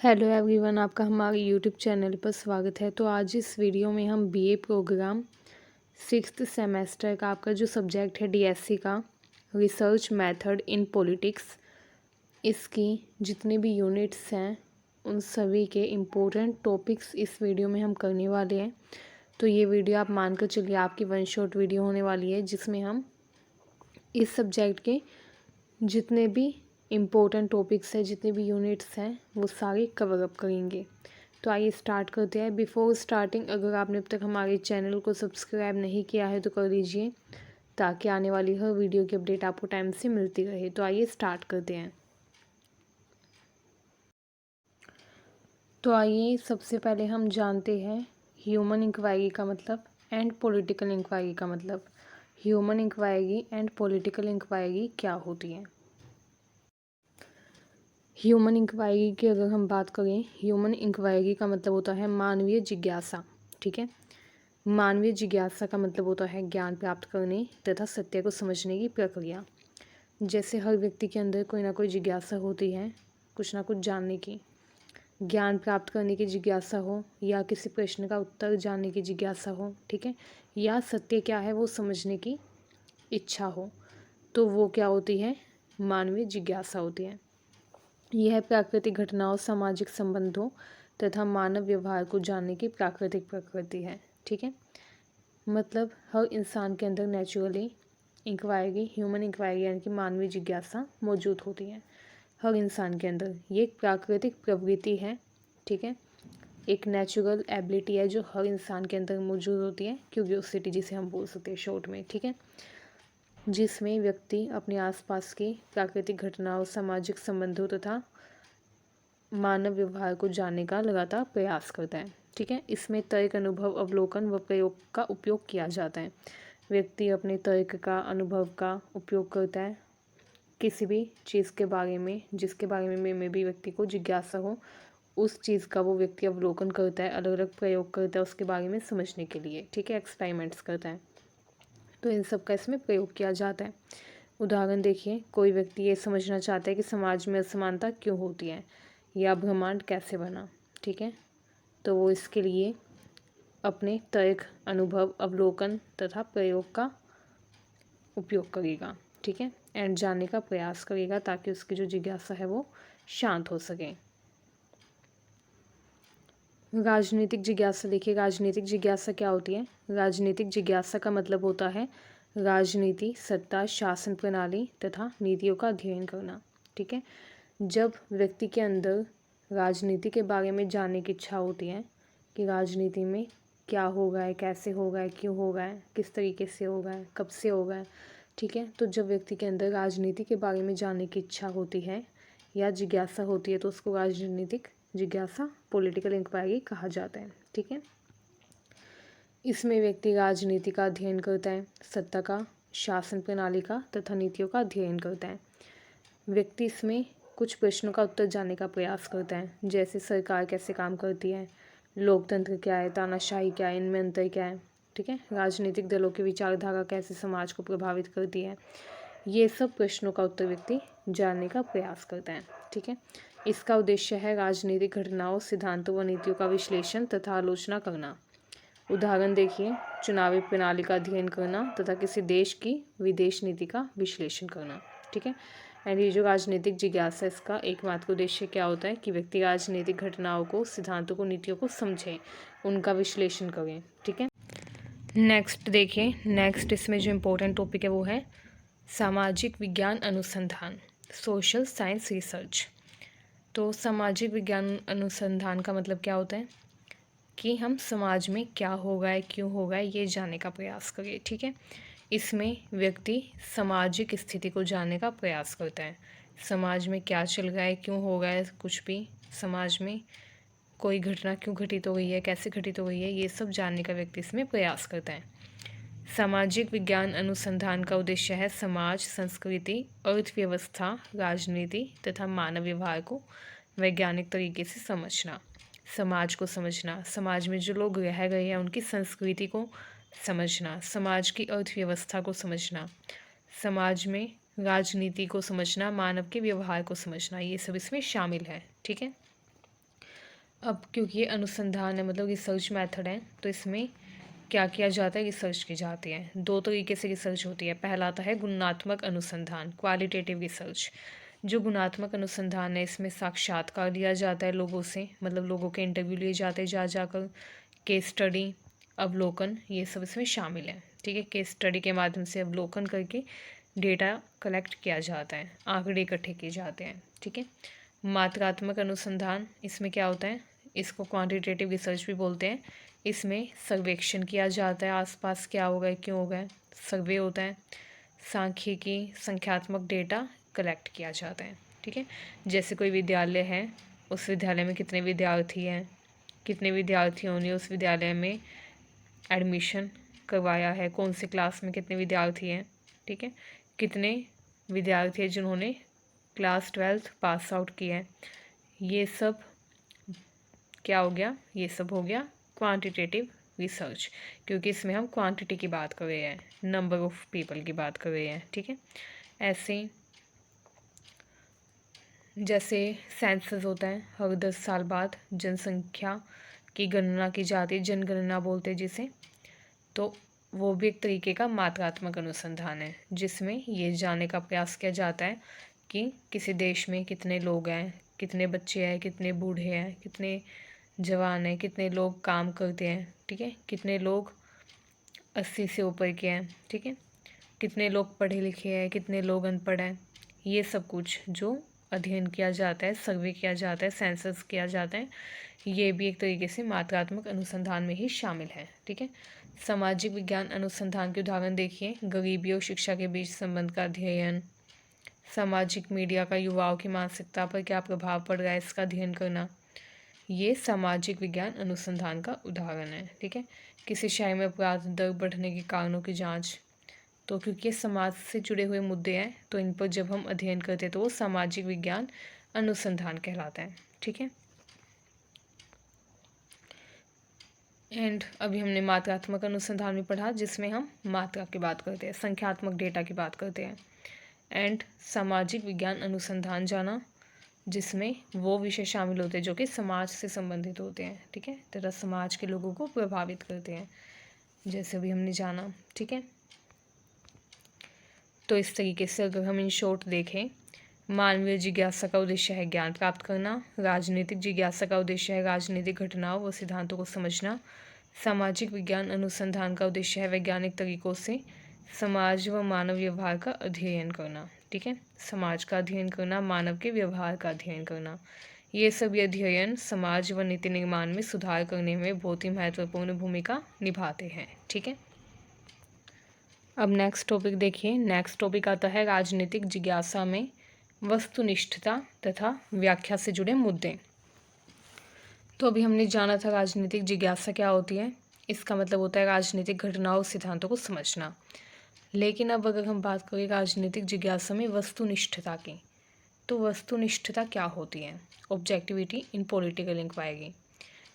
Hello everyone, आपका हमारे YouTube channel पर स्वागत है। तो आज इस वीडियो में हम बीए प्रोग्राम 6th सेमेस्टर का आपका जो सब्जेक्ट है डीएससी का रिसर्च मेथड इन पॉलिटिक्स, इसकी जितने भी यूनिट्स हैं उन सभी के इम्पोर्टेंट टॉपिक्स इस वीडियो में हम करने वाले हैं। तो ये वीडियो आप मानकर चलिए आपकी वन शॉट वीडियो होने वाली है, जिसमें हम इस सब्जेक्ट के जितने भी इम्पोर्टेंट टॉपिक्स हैं, जितने भी यूनिट्स हैं, वो सारे कवर अप करेंगे। तो आइए स्टार्ट करते हैं। बिफोर स्टार्टिंग, अगर आपने अब तक हमारे चैनल को सब्सक्राइब नहीं किया है तो कर लीजिए, ताकि आने वाली हर वीडियो की अपडेट आपको टाइम से मिलती रहे। तो आइए स्टार्ट करते हैं। तो आइए सबसे पहले हम जानते हैं ह्यूमन इंक्वायरी का मतलब एंड पॉलिटिकल इंक्वायरी का मतलब। Human inquiry and political inquiry क्या होती है? ह्यूमन इंक्वायरी की अगर हम बात करें, ह्यूमन इंक्वायरी का मतलब होता है मानवीय जिज्ञासा। ठीक है, मानवीय जिज्ञासा का मतलब होता है ज्ञान प्राप्त करने तथा सत्य को समझने की प्रक्रिया। जैसे हर व्यक्ति के अंदर कोई ना कोई जिज्ञासा होती है, कुछ ना कुछ जानने की, ज्ञान प्राप्त करने की जिज्ञासा हो, या किसी प्रश्न का उत्तर जानने की जिज्ञासा हो, ठीक है, या सत्य क्या है वो समझने की इच्छा हो, तो वो क्या होती है? मानवीय जिज्ञासा होती है। यह प्राकृतिक घटनाओं, सामाजिक संबंधों तथा मानव व्यवहार को जानने की प्राकृतिक प्रकृति है। ठीक है, मतलब हर इंसान के अंदर नेचुरली इंक्वायरी, ह्यूमन इंक्वायरी यानी कि मानवीय जिज्ञासा मौजूद होती है। हर इंसान के अंदर ये एक प्राकृतिक प्रवृत्ति है। ठीक है, एक नेचुरल एबिलिटी है जो हर इंसान के अंदर मौजूद होती है, क्यूरियोसिटी जिसे हम बोल सकते हैं शॉर्ट में। ठीक है, जिसमें व्यक्ति अपने आसपास की प्राकृतिक घटनाओं, सामाजिक संबंधों तथा मानव व्यवहार को जानने का लगातार प्रयास करता है। ठीक है, इसमें तर्क, अनुभव, अवलोकन व प्रयोग का उपयोग किया जाता है। व्यक्ति अपने तर्क का, अनुभव का उपयोग करता है किसी भी चीज़ के बारे में, जिसके बारे में भी व्यक्ति को जिज्ञासा हो, उस चीज़ का वो व्यक्ति अवलोकन करता है, अलग अलग प्रयोग करता है उसके बारे में समझने के लिए। ठीक है, एक्सपेरिमेंट्स करता है, तो इन सब का इसमें प्रयोग किया जाता है। उदाहरण देखिए, कोई व्यक्ति ये समझना चाहता है कि समाज में असमानता क्यों होती है या ब्रह्मांड कैसे बना। ठीक है, तो वो इसके लिए अपने तर्क, अनुभव, अवलोकन तथा प्रयोग का उपयोग करेगा। ठीक है, एंड जानने का प्रयास करेगा ताकि उसकी जो जिज्ञासा है वो शांत हो सके। राजनीतिक जिज्ञासा देखिए, राजनीतिक जिज्ञासा क्या होती है? राजनीतिक जिज्ञासा का मतलब होता है राजनीति, सत्ता, शासन प्रणाली तथा नीतियों का अध्ययन करना। ठीक है, जब व्यक्ति के अंदर राजनीति के बारे में जानने की इच्छा होती है कि राजनीति में क्या होगा है, कैसे होगा है, क्यों होगा है, किस तरीके से होगा है, कब से होगा है। ठीक है, तो जब व्यक्ति के अंदर राजनीति के बारे में जानने की इच्छा होती है या जिज्ञासा होती है, तो उसको राजनीतिक जिज्ञासा, पॉलिटिकल इंक्वायरी कहा जाता है। ठीक है, इसमें व्यक्ति राजनीति का अध्ययन करता है, सत्ता का, शासन प्रणाली का तथा नीतियों का अध्ययन करता है। व्यक्ति इसमें कुछ प्रश्नों का उत्तर जानने का प्रयास करता है, जैसे सरकार कैसे काम करती है, लोकतंत्र क्या है, तानाशाही क्या है, इनमें अंतर क्या है। ठीक है, राजनीतिक दलों की विचारधारा कैसे समाज को प्रभावित करती है, ये सब प्रश्नों का उत्तर व्यक्ति जानने का प्रयास करता है। ठीक है, इसका उद्देश्य है राजनीतिक घटनाओं, सिद्धांतों व नीतियों का विश्लेषण तथा आलोचना करना। उदाहरण देखिए, चुनावी प्रणाली का अध्ययन करना तथा किसी देश की विदेश नीति का विश्लेषण करना। ठीक है, एंड ये जो राजनीतिक जिज्ञासा, इसका एकमात्र उद्देश्य क्या होता है कि व्यक्ति राजनीतिक घटनाओं को, सिद्धांतों को, नीतियों को समझे, उनका विश्लेषण करें। ठीक है, नेक्स्ट देखिए, नेक्स्ट इसमें जो इम्पोर्टेंट टॉपिक है वो है सामाजिक विज्ञान अनुसंधान, सोशल साइंस रिसर्च। तो सामाजिक विज्ञान अनुसंधान का मतलब क्या होता है कि हम समाज में क्या होगा है, क्यों होगा है, ये जानने का प्रयास करें। ठीक है, इसमें व्यक्ति सामाजिक स्थिति को जानने का प्रयास करता है, समाज में क्या चल रहा है, क्यों हो रहा है, कुछ भी समाज में कोई घटना क्यों घटित हो गई है, कैसे घटित हो गई है, ये सब जानने का व्यक्ति इसमें प्रयास करता है। सामाजिक विज्ञान अनुसंधान का उद्देश्य है समाज, संस्कृति, अर्थव्यवस्था, राजनीति तथा मानव व्यवहार को वैज्ञानिक तरीके से समझना, समाज को समझना, समाज में जो लोग रह रहे हैं उनकी संस्कृति को समझना, समाज की अर्थव्यवस्था को समझना, समाज में राजनीति को समझना, मानव के व्यवहार को समझना, ये सब इसमें शामिल है। ठीक है, अब क्योंकि ये अनुसंधान है मतलब रिसर्च मेथड है, तो इसमें क्या किया जाता है, रिसर्च की जाती है। दो तरीके से रिसर्च होती है। पहला आता है गुणात्मक अनुसंधान, क्वालिटेटिव रिसर्च। जो गुणात्मक अनुसंधान है इसमें साक्षात्कार लिया जाता है लोगों से, मतलब लोगों के इंटरव्यू लिए जाते हैं जा जाकर, केस स्टडी, अवलोकन, ये सब इसमें शामिल है। ठीक है, केस स्टडी के माध्यम से अवलोकन करके डेटा कलेक्ट किया जाता है, आंकड़े इकट्ठे किए जाते हैं। ठीक है, मात्रात्मक अनुसंधान, इसमें क्या होता है, इसको क्वांटिटेटिव रिसर्च भी बोलते हैं। इसमें सर्वेक्षण किया जाता है, आसपास क्या हो गया क्यों हो गया, सर्वे होता है। सांख्यिकी, संख्यात्मक डेटा कलेक्ट किया जाता है। ठीक है, जैसे कोई विद्यालय है, उस विद्यालय में कितने विद्यार्थी हैं, कितने विद्यार्थियों ने उस विद्यालय में एडमिशन करवाया है, कौन सी क्लास में कितने विद्यार्थी हैं। ठीक है, कितने विद्यार्थी हैं जिन्होंने क्लास 12th पास आउट किया है। ये सब क्या हो गया, ये सब हो गया क्वांटिटेटिव रिसर्च, क्योंकि इसमें हम क्वांटिटी की बात कर रहे हैं, नंबर ऑफ पीपल की बात कर रहे हैं। ठीक है, ऐसे जैसे सेंसस होता है, हर 10 साल बाद जनसंख्या की गणना की जाती है, जनगणना बोलते हैं जिसे, तो वो भी एक तरीके का मात्रात्मक अनुसंधान है, जिसमें ये जानने का प्रयास किया जाता है कि किसी देश में कितने लोग हैं, कितने बच्चे हैं, कितने बूढ़े हैं, कितने जवान हैं, कितने लोग काम करते हैं। ठीक है, कितने लोग 80 से ऊपर के हैं। ठीक है, कितने लोग पढ़े लिखे हैं, कितने लोग अनपढ़ हैं। ये सब कुछ जो अध्ययन किया जाता है, सर्वे किया जाता है, सेंसस किया जाता है, ये भी एक तरीके से मात्रात्मक अनुसंधान में ही शामिल है। ठीक है, सामाजिक विज्ञान अनुसंधान के उदाहरण देखिए, गरीबी और शिक्षा के बीच संबंध का अध्ययन, सामाजिक मीडिया का युवाओं की मानसिकता पर क्या प्रभाव पड़ रहा है इसका अध्ययन करना, ये सामाजिक विज्ञान अनुसंधान का उदाहरण है। ठीक है, किसी शहर में अपराध दर बढ़ने के कारणों की जांच, तो क्योंकि ये समाज से जुड़े हुए मुद्दे हैं, तो इन पर जब हम अध्ययन करते हैं तो वो सामाजिक विज्ञान अनुसंधान कहलाता है। ठीक है, एंड अभी हमने मात्रात्मक अनुसंधान भी पढ़ा, जिसमें हम मात्रा की बात करते हैं, संख्यात्मक डेटा की बात करते हैं। एंड सामाजिक विज्ञान अनुसंधान जाना, जिसमें वो विषय शामिल होते हैं जो कि समाज से संबंधित होते हैं। ठीक है, तथा समाज के लोगों को प्रभावित करते हैं, जैसे भी हमने जाना। ठीक है, तो इस तरीके से अगर हम इन शॉर्ट देखें, मानवीय जिज्ञासा का उद्देश्य है ज्ञान प्राप्त करना, राजनीतिक जिज्ञासा का उद्देश्य है राजनीतिक घटनाओं व सिद्धांतों को समझना, सामाजिक विज्ञान अनुसंधान का उद्देश्य है वैज्ञानिक तरीकों से समाज व मानव व्यवहार का अध्ययन करना। ठीक है, समाज का अध्ययन करना, मानव के व्यवहार का अध्ययन करना, ये सभी अध्ययन समाज व नीति निर्माण में सुधार करने में बहुत ही महत्वपूर्ण भूमिका निभाते हैं। ठीक है, अब नेक्स्ट टॉपिक देखिए। नेक्स्ट टॉपिक आता है राजनीतिक जिज्ञासा में वस्तुनिष्ठता तथा व्याख्या से जुड़े मुद्दे। तो अभी हमने जाना था राजनीतिक जिज्ञासा क्या होती है, इसका मतलब होता है राजनीतिक घटनाओं सिद्धांतों को समझना। लेकिन अब अगर हम बात करें राजनीतिक जिज्ञासा में वस्तुनिष्ठता की, तो वस्तुनिष्ठता क्या होती है, ऑब्जेक्टिविटी इन पॉलिटिकल इंक्वायरी।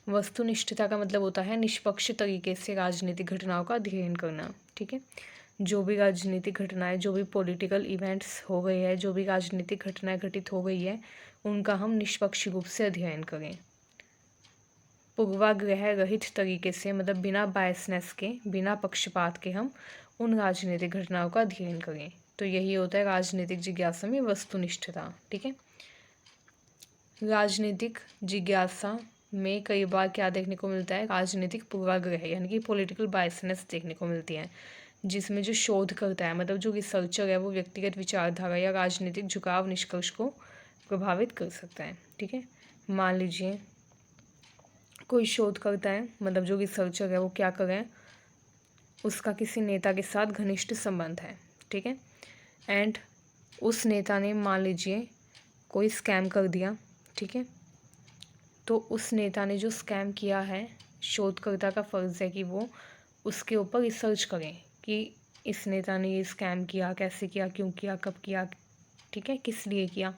वस्तुनिष्ठता का मतलब होता है निष्पक्ष तरीके से राजनीतिक घटनाओं का अध्ययन करना। ठीक है, जो भी राजनीतिक घटनाएं, जो भी पॉलिटिकल इवेंट्स हो गए हैं, जो भी राजनीतिक घटनाएं घटित हो गई है, उनका हम निष्पक्ष रूप से अध्ययन करें, पूर्वाग्रह रहित तरीके से, मतलब बिना बायसनेस के, बिना पक्षपात के हम उन राजनीतिक घटनाओं का अध्ययन करें। तो यही होता है राजनीतिक जिज्ञासा में वस्तुनिष्ठता। ठीक है, राजनीतिक जिज्ञासा में कई बार क्या देखने को मिलता है, राजनीतिक पूर्वाग्रह यानी कि पॉलिटिकल बायसनेस देखने को मिलती है, जिसमें जो शोध करता है, मतलब जो रिसर्चर है, वो व्यक्तिगत विचारधारा या राजनीतिक झुकाव निष्कर्ष को प्रभावित कर सकता है। ठीक है, मान लीजिए कोई शोध करता है, मतलब जो रिसर्चर है वो क्या कर रहे हैं, उसका किसी नेता के साथ घनिष्ठ संबंध है। ठीक है, एंड उस नेता ने मान लीजिए कोई स्कैम कर दिया। ठीक है, तो उस नेता ने जो स्कैम किया है, शोधकर्ता का फ़र्ज़ है कि वो उसके ऊपर रिसर्च करें कि इस नेता ने ये स्कैम किया, कैसे किया, क्यों किया, कब किया। ठीक है, किस लिए किया।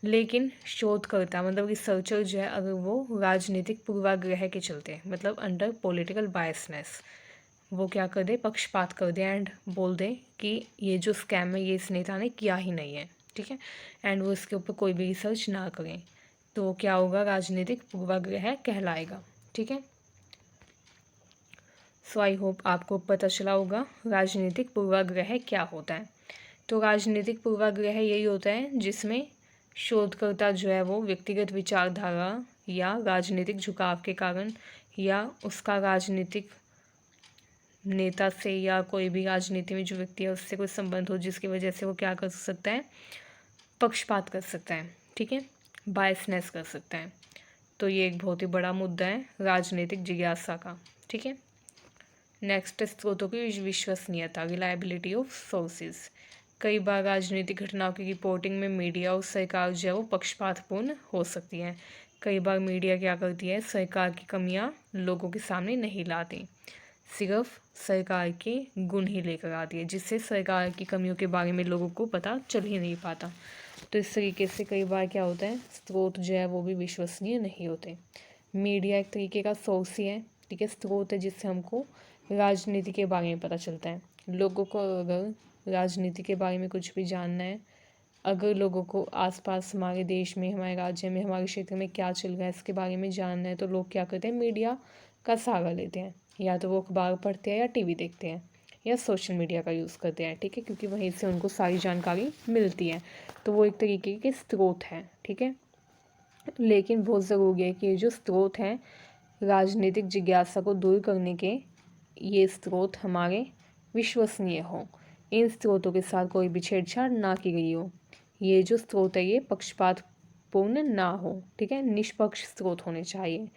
लेकिन शोधकर्ता मतलब रिसर्चर जो है, अगर वो राजनीतिक पूर्वाग्रह के चलते, मतलब अंडर पॉलिटिकल बायसनेस, वो क्या कर दे, पक्षपात कर दे एंड बोल दे कि ये जो स्कैम है ये इस नेता ने किया ही नहीं है। ठीक है, एंड वो इसके ऊपर कोई भी रिसर्च ना करें, तो क्या होगा, राजनीतिक पूर्वाग्रह कहलाएगा। ठीक है, सो आई होप आपको पता चला होगा राजनीतिक पूर्वाग्रह क्या होता है। तो राजनीतिक पूर्वाग्रह यही होता है जिसमें शोधकर्ता जो है वो व्यक्तिगत विचारधारा या राजनीतिक झुकाव के कारण या उसका राजनीतिक नेता से या कोई भी राजनीति में जो व्यक्ति है उससे कोई संबंध हो जिसकी वजह से वो क्या कर सकता है, पक्षपात कर सकता है। ठीक है, बायसनेस कर सकता है। तो ये एक बहुत ही बड़ा मुद्दा है राजनीतिक जिज्ञासा का। ठीक है, नेक्स्ट, स्रोतों की विश्वसनीयता, रिलायबिलिटी ऑफ सोर्सेज। कई बार राजनीतिक घटनाओं की रिपोर्टिंग में मीडिया और सरकार जो है वो पक्षपातपूर्ण हो सकती है। कई बार मीडिया क्या करती है, सरकार की कमियां लोगों के सामने नहीं लाती, सिर्फ सरकार के गुण ही लेकर आती है, जिससे सरकार की कमियों के बारे में लोगों को पता चल ही नहीं पाता। तो इस तरीके से कई बार क्या होता है, स्रोत जो है वो भी विश्वसनीय नहीं होते। मीडिया एक तरीके का सोर्स ही है, ठीक है, स्रोत है जिससे हमको राजनीति के बारे में पता चलता है। लोगों को अगर राजनीति के बारे में कुछ भी जानना है, अगर लोगों को आसपास हमारे देश में, हमारे राज्य में, हमारे क्षेत्र में क्या चल रहा है इसके बारे में जानना है, तो लोग क्या करते हैं, मीडिया का सहारा लेते हैं। या तो वो अखबार पढ़ते हैं या टीवी देखते हैं या सोशल मीडिया का यूज़ करते हैं। ठीक है, क्योंकि वहीं से उनको सारी जानकारी मिलती है, तो वो एक तरीके के स्रोत हैं। ठीक है, लेकिन बहुत ज़रूरी है कि ये जो स्रोत हैं राजनीतिक जिज्ञासा को दूर करने के, ये स्रोत हमारे विश्वसनीय हों, इन स्रोतों के साथ कोई भी छेड़छाड़ ना की गई हो, ये जो स्रोत है ये पक्षपातपूर्ण ना हो। ठीक है, निष्पक्ष स्रोत होने चाहिए।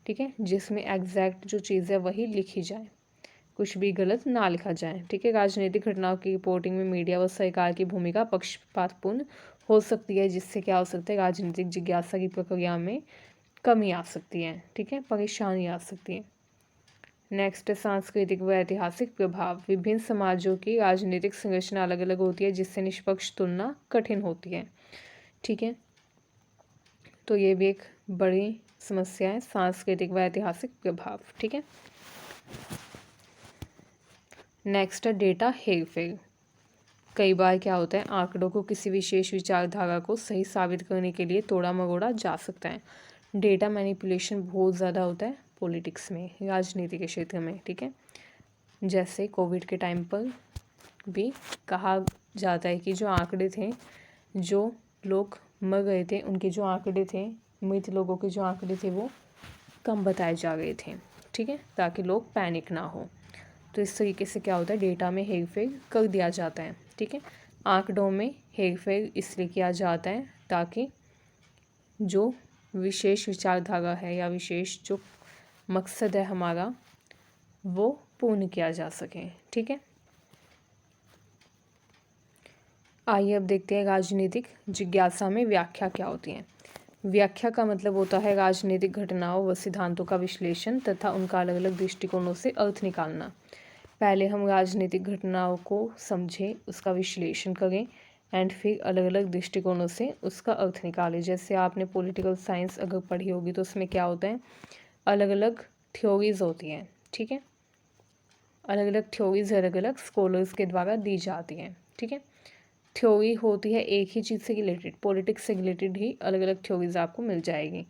ठीक है, जिसमें एग्जैक्ट जो चीज़ है वही लिखी जाए, कुछ भी गलत ना लिखा जाए। ठीक है, राजनीतिक घटनाओं की रिपोर्टिंग में मीडिया व सरकार की भूमिका पक्षपातपूर्ण हो सकती है, जिससे क्या हो सकता है, राजनीतिक जिज्ञासा की प्रक्रिया में कमी आ सकती है। ठीक है, परेशानी आ सकती है। नेक्स्ट है सांस्कृतिक व ऐतिहासिक प्रभाव। विभिन्न समाजों की राजनीतिक संरचना अलग अलग होती है, जिससे निष्पक्ष तुलना कठिन होती है। ठीक है, तो ये भी एक बड़ी समस्या है, सांस्कृतिक व ऐतिहासिक प्रभाव। ठीक है, नेक्स्ट है डेटा हेरफेर। कई बार क्या होता है, आंकड़ों को किसी विशेष विचारधारा को सही साबित करने के लिए तोड़ा मरोड़ा जा सकता है। डेटा मैनिपुलेशन बहुत ज़्यादा होता है पॉलिटिक्स में, राजनीति के क्षेत्र में। ठीक है, जैसे कोविड के टाइम पर भी कहा जाता है कि जो आंकड़े थे, जो लोग मर गए थे, उनके जो आंकड़े थे, मृत लोगों के जो आंकड़े थे वो कम बताए जा रहे थे। ठीक है, ताकि लोग पैनिक ना हो। तो इस तरीके से क्या होता है, डेटा में हेरफेर कर दिया जाता है। ठीक है, आंकड़ों में हेरफेर इसलिए किया जाता है ताकि जो विशेष विचारधारा है या विशेष जो मकसद है हमारा वो पूर्ण किया जा सके। ठीक है, आइए अब देखते हैं राजनीतिक जिज्ञासा में व्याख्या क्या होती है। व्याख्या का मतलब होता है राजनीतिक घटनाओं व सिद्धांतों का विश्लेषण तथा उनका अलग अलग दृष्टिकोणों से अर्थ निकालना। पहले हम राजनीतिक घटनाओं को समझें, उसका विश्लेषण करें एंड फिर अलग अलग दृष्टिकोणों से उसका अर्थ निकालें। जैसे आपने पॉलिटिकल साइंस अगर पढ़ी होगी तो उसमें क्या होता है, अलग अलग थ्योरीज होती हैं। ठीक है, अलग अलग थ्योरीज अलग अलग स्कॉलर्स के द्वारा दी जाती हैं। ठीक है, थ्योरी होती है एक ही चीज़ से रिलेटेड, पॉलिटिक्स से रिलेटेड ही अलग अलग थ्योरीज आपको मिल जाएगी।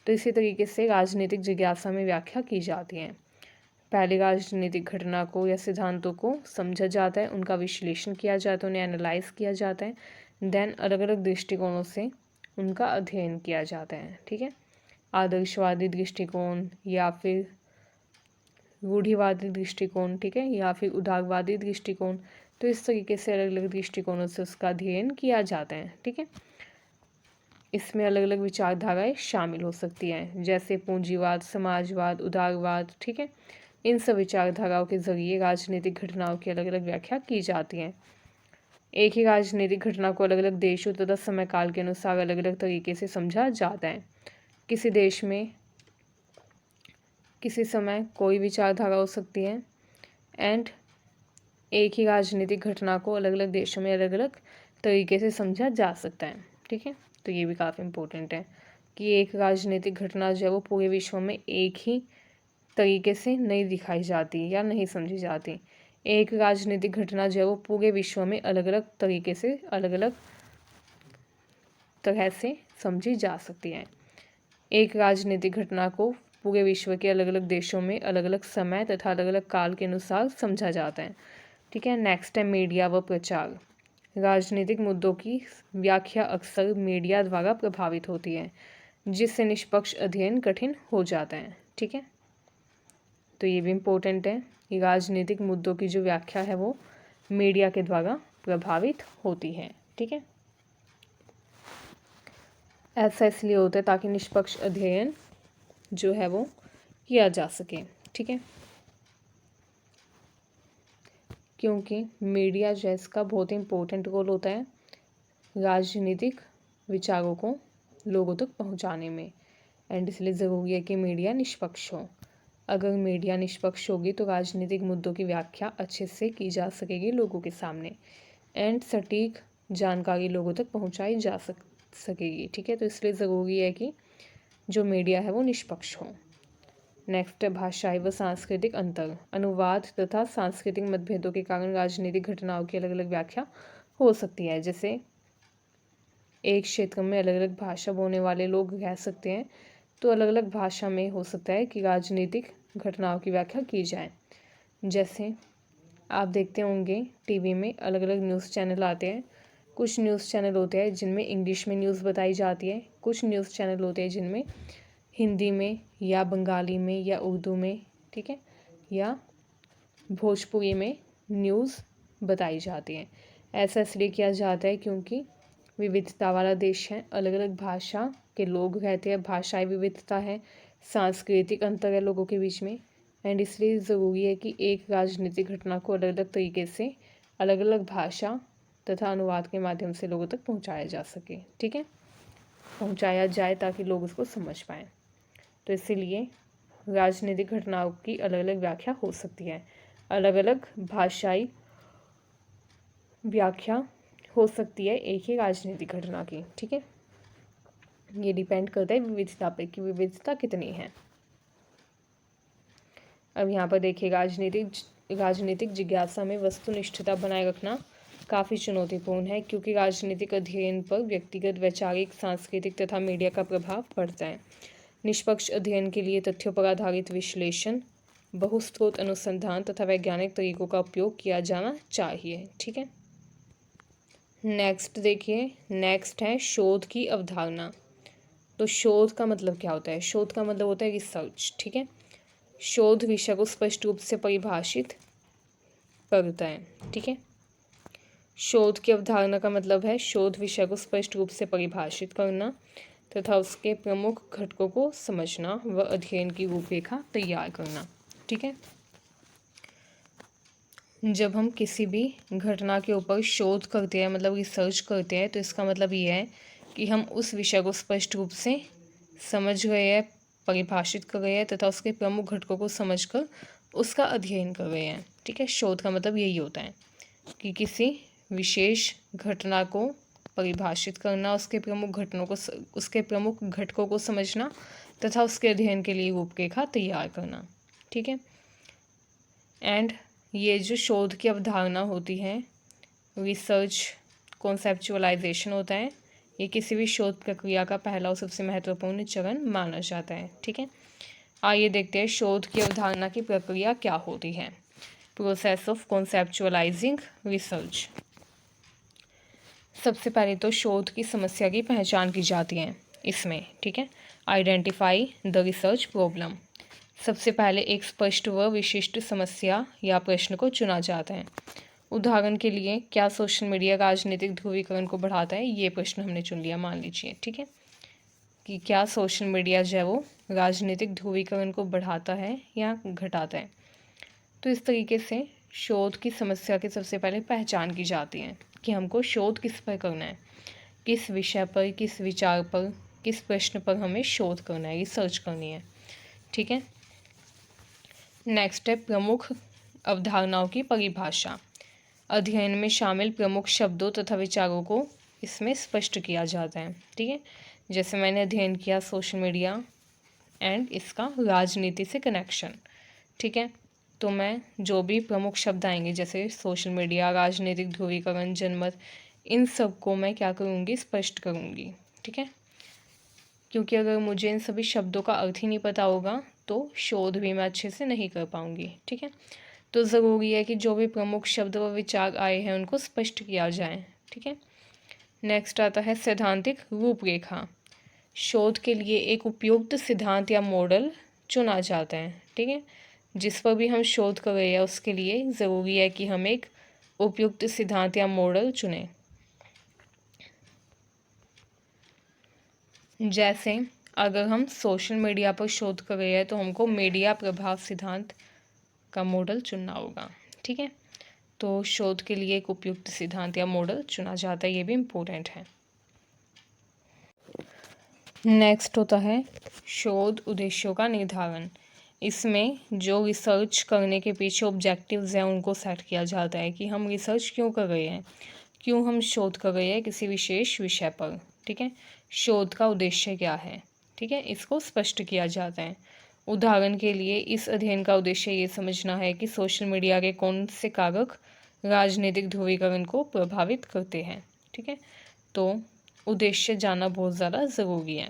तो इसी तरीके से राजनीतिक जिज्ञासा में व्याख्या की जाती है। पहले राजनीतिक घटना को या सिद्धांतों को समझा जाता है, उनका विश्लेषण किया जाता है, उन्हें एनालाइज किया जाता है, देन अलग अलग दृष्टिकोणों से उनका अध्ययन किया जाता है। ठीक है, आदर्शवादी दृष्टिकोण या फिर रूढ़िवादी दृष्टिकोण, ठीक है, या फिर उदारवादी दृष्टिकोण। तो इस तरीके से अलग अलग दृष्टिकोणों से उसका अध्ययन किया जाता है। ठीक है, इसमें अलग अलग विचारधाराएं शामिल हो सकती हैं, जैसे पूंजीवाद, समाजवाद, उदारवाद। ठीक है, इन सब विचारधाराओं के जरिए राजनीतिक घटनाओं की अलग अलग व्याख्या की जाती है। एक ही राजनीतिक घटना को अलग अलग देशों तथा समय काल के अनुसार अलग अलग तरीके से समझा जाता है। किसी देश में किसी समय कोई विचारधारा हो सकती है एंड एक ही राजनीतिक घटना को अलग अलग देशों में अलग अलग तरीके से समझा जा सकता है। ठीक है, तो ये भी काफ़ी इम्पोर्टेंट है कि एक राजनीतिक घटना जो है वो पूरे विश्व में एक ही तरीके से नहीं दिखाई जाती या नहीं समझी जाती। एक राजनीतिक घटना जो है वो पूरे विश्व में अलग अलग तरीके से अलग अलग तरह से समझी जा सकती है। एक राजनीतिक घटना को पूरे विश्व के अलग अलग देशों में अलग अलग समय तथा अलग अलग काल के अनुसार समझा जाता है। ठीक है, नेक्स्ट है मीडिया व प्रचार। राजनीतिक मुद्दों की व्याख्या अक्सर मीडिया द्वारा प्रभावित होती है, जिससे निष्पक्ष अध्ययन कठिन हो जाता है। ठीक है, तो ये भी इम्पोर्टेंट है कि राजनीतिक मुद्दों की जो व्याख्या है वो मीडिया के द्वारा प्रभावित होती है। ठीक है, ऐसा इसलिए होता है ताकि निष्पक्ष अध्ययन जो है वो किया जा सके। ठीक है, क्योंकि मीडिया जो है इसका बहुत ही इम्पोर्टेंट रोल होता है राजनीतिक विचारों को लोगों तक पहुंचाने में, एंड इसलिए ज़रूरी है कि मीडिया निष्पक्ष हो। अगर मीडिया निष्पक्ष होगी तो राजनीतिक मुद्दों की व्याख्या अच्छे से की जा सकेगी लोगों के सामने, एंड सटीक जानकारी लोगों तक पहुंचाई जा सकेगी। ठीक है, तो इसलिए ज़रूरी है कि जो मीडिया है वो निष्पक्ष हो। नेक्स्ट है भाषाई व सांस्कृतिक अंतर। अनुवाद तथा सांस्कृतिक मतभेदों के कारण राजनीतिक घटनाओं की अलग अलग व्याख्या हो सकती है। जैसे एक क्षेत्र में अलग अलग भाषा बोलने वाले लोग रह सकते हैं, तो अलग अलग भाषा में हो सकता है कि राजनीतिक घटनाओं की व्याख्या की जाए। जैसे आप देखते होंगे टीवी में अलग अलग न्यूज़ चैनल आते हैं। कुछ न्यूज़ चैनल होते हैं जिनमें इंग्लिश में न्यूज़ बताई जाती है, कुछ न्यूज़ चैनल होते हैं जिनमें हिंदी में या बंगाली में या उर्दू में, ठीक है, या भोजपुरी में न्यूज़ बताई जाती है। ऐसा इसलिए किया जाता है क्योंकि विविधता वाला देश है, अलग अलग भाषा के लोग रहते हैं, भाषाई विविधता है, सांस्कृतिक अंतर है लोगों के बीच में, एंड इसलिए ज़रूरी है कि एक राजनीतिक घटना को अलग अलग तरीके से अलग अलग भाषा तथा अनुवाद के माध्यम से लोगों तक पहुंचाया जा सके। ठीक है, पहुंचाया जाए ताकि लोग उसको समझ पाएँ। तो इसीलिए राजनीतिक घटनाओं की अलग अलग व्याख्या हो सकती है, अलग अलग भाषाई व्याख्या हो सकती है एक ही राजनीतिक घटना की। ठीक है, ये डिपेंड करता है विविधता पे कि विविधता कितनी है। अब यहाँ पर देखिए राजनीतिक जिज्ञासा में वस्तुनिष्ठता बनाए रखना काफ़ी चुनौतीपूर्ण है, क्योंकि राजनीतिक अध्ययन पर व्यक्तिगत, वैचारिक, सांस्कृतिक तथा मीडिया का प्रभाव पड़ता है। निष्पक्ष अध्ययन के लिए तथ्यों पर आधारित विश्लेषण, बहुस्रोत अनुसंधान तथा वैज्ञानिक तरीकों का उपयोग किया जाना चाहिए। ठीक है, नेक्स्ट देखिए, नेक्स्ट है शोध की अवधारणा। तो शोध का मतलब क्या होता है? शोध का मतलब होता है रिसर्च। ठीक है, शोध विषय को स्पष्ट रूप से परिभाषित करता है। ठीक है, शोध की अवधारणा का मतलब है शोध विषय को स्पष्ट रूप से परिभाषित करना तथा उसके प्रमुख घटकों को समझना व अध्ययन की रूपरेखा तैयार करना। ठीक है, जब हम किसी भी घटना के ऊपर शोध करते हैं, मतलब रिसर्च करते हैं, तो इसका मतलब ये है कि हम उस विषय को स्पष्ट रूप से समझ गए हैं, परिभाषित कर रहे हैं तथा उसके प्रमुख घटकों को समझकर उसका अध्ययन कर रहे हैं। ठीक है, शोध का मतलब यही होता है कि किसी विशेष घटना को परिभाषित करना, उसके प्रमुख घटकों को समझना तथा उसके अध्ययन के लिए रूपरेखा तैयार करना। ठीक है, एंड ये जो शोध की अवधारणा होती है, रिसर्च कॉन्सेप्चुअलाइजेशन होता है, ये किसी भी शोध प्रक्रिया का पहला और सबसे महत्वपूर्ण चरण माना जाता है। ठीक है, आइए देखते हैं शोध की अवधारणा की प्रक्रिया क्या होती है। Process of conceptualising research. सबसे पहले तो शोध की समस्या की पहचान की जाती है इसमें। ठीक है, आइडेंटिफाई द रिसर्च प्रॉब्लम। सबसे पहले एक स्पष्ट व विशिष्ट समस्या या प्रश्न को चुना जाता है। उदाहरण के लिए, क्या सोशल मीडिया राजनीतिक ध्रुवीकरण को बढ़ाता है? ये प्रश्न हमने चुन लिया, मान लीजिए। ठीक है, कि क्या सोशल मीडिया जो है वो राजनीतिक ध्रुवीकरण को बढ़ाता है या घटाता है। तो इस तरीके से शोध की समस्या की सबसे पहले पहचान की जाती है कि हमको शोध किस पर करना है, किस विषय पर, किस विचार पर, किस प्रश्न पर हमें शोध करना है, रिसर्च करनी है। ठीक है, नेक्स्ट है प्रमुख अवधारणाओं की परिभाषा। अध्ययन में शामिल प्रमुख शब्दों तथा विचारों को इसमें स्पष्ट किया जाता है। ठीक है, जैसे मैंने अध्ययन किया सोशल मीडिया एंड इसका राजनीति से कनेक्शन। ठीक है, तो मैं जो भी प्रमुख शब्द आएंगे जैसे सोशल मीडिया, राजनीतिक ध्रुवीकरण, जनमत, इन सब को मैं क्या करूँगी? स्पष्ट करूँगी। ठीक है, क्योंकि अगर मुझे इन सभी शब्दों का अर्थ ही नहीं पता होगा तो शोध भी मैं अच्छे से नहीं कर पाऊँगी। ठीक है, तो ज़रूरी है कि जो भी प्रमुख शब्द व विचार आए हैं उनको स्पष्ट किया जाए। ठीक है, नेक्स्ट आता है सैद्धांतिक रूपरेखा। शोध के लिए एक उपयुक्त सिद्धांत या मॉडल चुना जाता है। ठीक है, जिस पर भी हम शोध कर रहे हैं उसके लिए ज़रूरी है कि हम एक उपयुक्त सिद्धांत या मॉडल चुनें। जैसे अगर हम सोशल मीडिया पर शोध कर रहे हैं तो हमको मीडिया प्रभाव सिद्धांत का मॉडल चुनना होगा। ठीक है, तो शोध के लिए एक उपयुक्त सिद्धांत या मॉडल चुना जाता है, ये भी इम्पोर्टेंट है। नेक्स्ट होता है शोध उद्देश्यों का निर्धारण। इसमें जो रिसर्च करने के पीछे ऑब्जेक्टिव्स हैं उनको सेट किया जाता है कि हम रिसर्च क्यों कर रहे हैं, क्यों हम शोध कर रहे हैं किसी विशेष विषय पर। ठीक है, शोध का उद्देश्य क्या है, ठीक है, इसको स्पष्ट किया जाता है। उदाहरण के लिए इस अध्ययन का उद्देश्य ये समझना है कि सोशल मीडिया के कौन से कारक राजनीतिक ध्रुवीकरण को प्रभावित करते हैं। ठीक है, तो उद्देश्य जानना बहुत ज़्यादा ज़रूरी है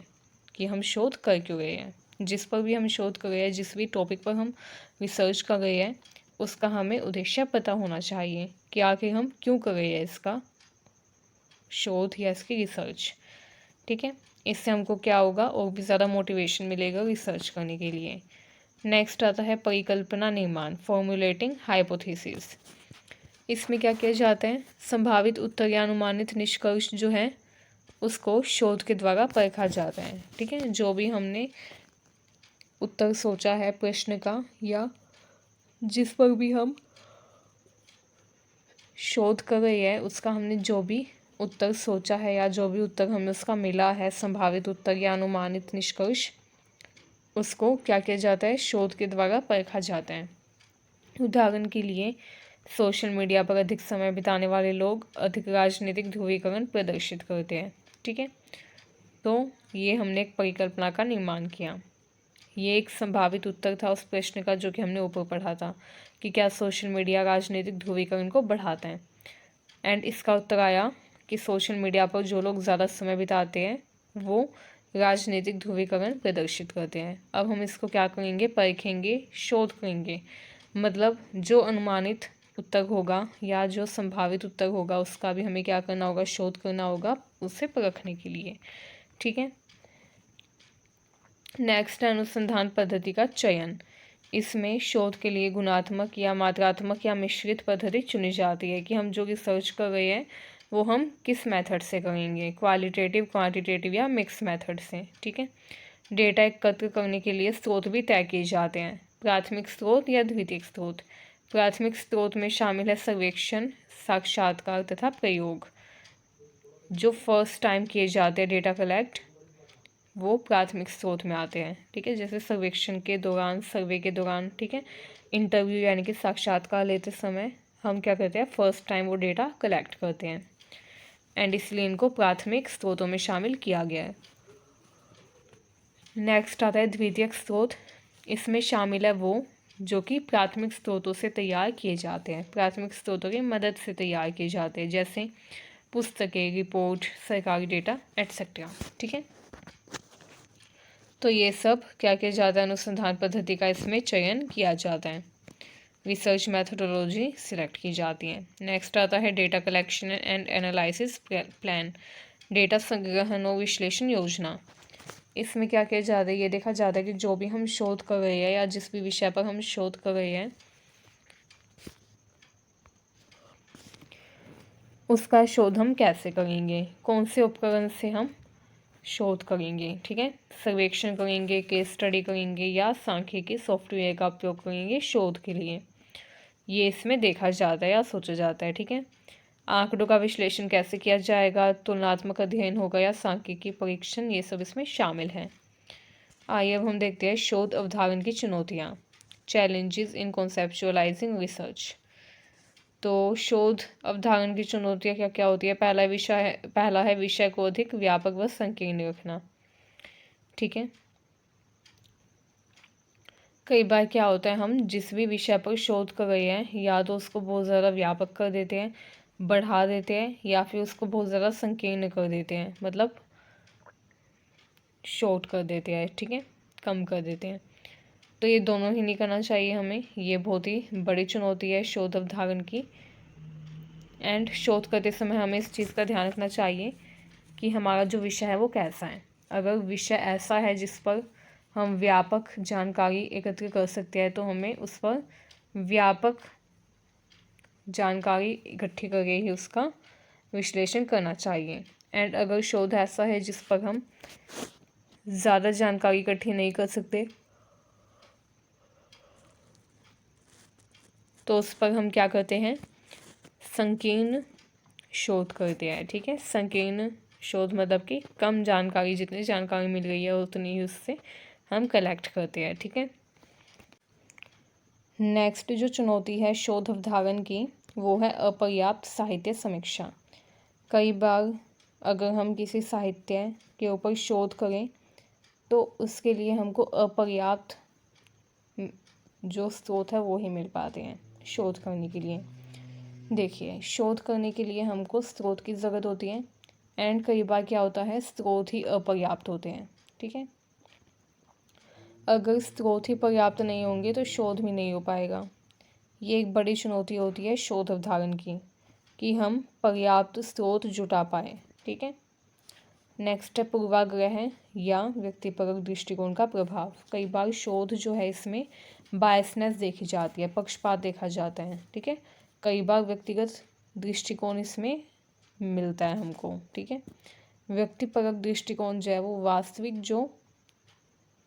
कि हम शोध कर क्यों रहे हैं। जिस पर भी हम शोध कर रहे हैं, जिस भी टॉपिक पर हम रिसर्च कर रहे हैं, उसका हमें उद्देश्य पता होना चाहिए कि आखिर हम क्यों कर रहे हैं इसका शोध या इसकी रिसर्च। ठीक है, इससे हमको क्या होगा, और भी ज़्यादा मोटिवेशन मिलेगा रिसर्च करने के लिए। नेक्स्ट आता है परिकल्पना निर्माण, फॉर्मुलेटिंग हाइपोथेसिस। इसमें क्या किया जाता है, संभावित उत्तर या अनुमानित निष्कर्ष जो है उसको शोध के द्वारा परखा जाता है। ठीक है, जो भी हमने उत्तर सोचा है प्रश्न का या जिस पर भी हम शोध कर रहे हैं उसका हमने जो भी उत्तर सोचा है या जो भी उत्तर हमें उसका मिला है, संभावित उत्तर या अनुमानित निष्कर्ष, उसको क्या किया जाता है, शोध के द्वारा परखा जाता है। उदाहरण के लिए सोशल मीडिया पर अधिक समय बिताने वाले लोग अधिक राजनीतिक ध्रुवीकरण प्रदर्शित करते हैं। ठीक है, तो ये हमने एक परिकल्पना का निर्माण किया। ये एक संभावित उत्तर था उस प्रश्न का जो कि हमने ऊपर पढ़ा था कि क्या सोशल मीडिया राजनीतिक ध्रुवीकरण को बढ़ाता है। एंड इसका उत्तर आया कि सोशल मीडिया पर जो लोग ज़्यादा समय बिताते हैं वो राजनीतिक ध्रुवीकरण प्रदर्शित करते हैं। अब हम इसको क्या करेंगे, परखेंगे, शोध करेंगे। मतलब जो अनुमानित उत्तर होगा या जो संभावित उत्तर होगा उसका भी हमें क्या करना होगा, शोध करना होगा उसे परखने के लिए। ठीक है, नेक्स्ट है अनुसंधान पद्धति का चयन। इसमें शोध के लिए गुणात्मक या मात्रात्मक या मिश्रित पद्धति चुनी जाती है कि हम जो रिसर्च कर रहे हैं वो हम किस मेथड से करेंगे, क्वालिटेटिव, क्वांटिटेटिव या मिक्स मेथड से। ठीक है, डेटा एकत्र करने के लिए स्रोत भी तय किए जाते हैं, प्राथमिक स्रोत या द्वितीयक स्रोत। प्राथमिक स्रोत में शामिल है सर्वेक्षण, साक्षात्कार तथा प्रयोग। जो फर्स्ट टाइम किए जाते हैं डेटा कलेक्ट वो प्राथमिक स्रोत में आते हैं। ठीक है, जैसे सर्वेक्षण के दौरान, सर्वे के दौरान, ठीक है, इंटरव्यू यानी कि साक्षात्कार लेते समय हम क्या करते हैं, फर्स्ट टाइम वो डेटा कलेक्ट करते हैं एंड इसलिए इनको प्राथमिक स्रोतों में शामिल किया गया है। नेक्स्ट आता है द्वितीयक स्रोत। इसमें शामिल है वो जो कि प्राथमिक स्रोतों से तैयार किए जाते हैं, प्राथमिक स्रोतों की मदद से तैयार किए जाते हैं, जैसे पुस्तकें, रिपोर्ट, सरकारी डेटा एट्सेट्रा। ठीक है, तो ये सब क्या किया जाता है, अनुसंधान पद्धति का इसमें चयन किया जाता है, रिसर्च मैथडोलॉजी सिलेक्ट की जाती है। नेक्स्ट आता है data collection and analysis plan, data संग्रहण और विश्लेषण योजना। इसमें क्या किया जाता है, ये देखा जाता है कि जो भी हम शोध कर रहे हैं या जिस भी विषय पर हम शोध कर रहे हैं उसका शोध हम कैसे करेंगे, कौन से उपकरण से हम शोध करेंगे। ठीक है, सर्वेक्षण करेंगे, केस स्टडी करेंगे या सांख्यिकी सॉफ्टवेयर का उपयोग करेंगे शोध के लिए, ये इसमें देखा जाता है या सोचा जाता है। ठीक है, आंकड़ों का विश्लेषण कैसे किया जाएगा, तुलनात्मक अध्ययन होगा या सांख्यिकी परीक्षण, ये सब इसमें शामिल है। आइए अब हम देखते हैं शोध अवधारण की चुनौतियाँ, चैलेंजेस इन कॉन्सेप्चुअलाइजिंग रिसर्च। तो शोध अवधारण की चुनौतियाँ क्या क्या होती है। पहला है विषय को अधिक व्यापक व संकीर्ण रखना। ठीक है, कई बार क्या होता है, हम जिस भी विषय पर शोध कर रहे हैं या तो उसको बहुत ज़्यादा व्यापक कर देते हैं, बढ़ा देते हैं, या फिर उसको बहुत ज़्यादा संकीर्ण कर देते हैं। मतलब शॉर्ट कर देते हैं, ठीक है, कम कर देते हैं। तो ये दोनों ही नहीं करना चाहिए हमें, ये बहुत ही बड़ी चुनौती है शोध अवधारण की। एंड शोध करते समय हमें इस चीज़ का ध्यान रखना चाहिए कि हमारा जो विषय है वो कैसा है। अगर विषय ऐसा है जिस पर हम व्यापक जानकारी एकत्र कर सकते हैं तो हमें उस पर व्यापक जानकारी इकट्ठी करके ही उसका विश्लेषण करना चाहिए। एंड अगर शोध ऐसा है जिस पर हम ज़्यादा जानकारी इकट्ठी नहीं कर सकते तो उस पर हम क्या करते हैं, संकीर्ण शोध करते हैं, ठीक है। संकीर्ण शोध मतलब कि कम जानकारी, जितनी जानकारी मिल गई है उतनी ही उससे हम कलेक्ट करते हैं, ठीक है। नेक्स्ट जो चुनौती है शोध अवधारण की वो है अपर्याप्त साहित्य समीक्षा। कई बार अगर हम किसी साहित्य के ऊपर शोध करें तो उसके लिए हमको अपर्याप्त जो स्रोत है वो ही मिल पाते हैं शोध करने के लिए। देखिए, शोध करने के लिए हमको स्रोत की ज़रूरत होती है एंड कई बार क्या होता है, स्रोत ही अपर्याप्त होते हैं, ठीक है। अगर स्रोत ही पर्याप्त नहीं होंगे तो शोध भी नहीं हो पाएगा। ये एक बड़ी चुनौती होती है शोध अवधारण की कि हम पर्याप्त स्रोत जुटा पाएँ, ठीक है। नेक्स्ट है पूर्वाग्रह या व्यक्तिपरक दृष्टिकोण का प्रभाव। कई बार शोध जो है इसमें बायसनेस देखी जाती है, पक्षपात देखा जाता है, ठीक है। कई बार व्यक्तिगत दृष्टिकोण इसमें मिलता है हमको, ठीक है। व्यक्तिपरक दृष्टिकोण जो है वो वास्तविक जो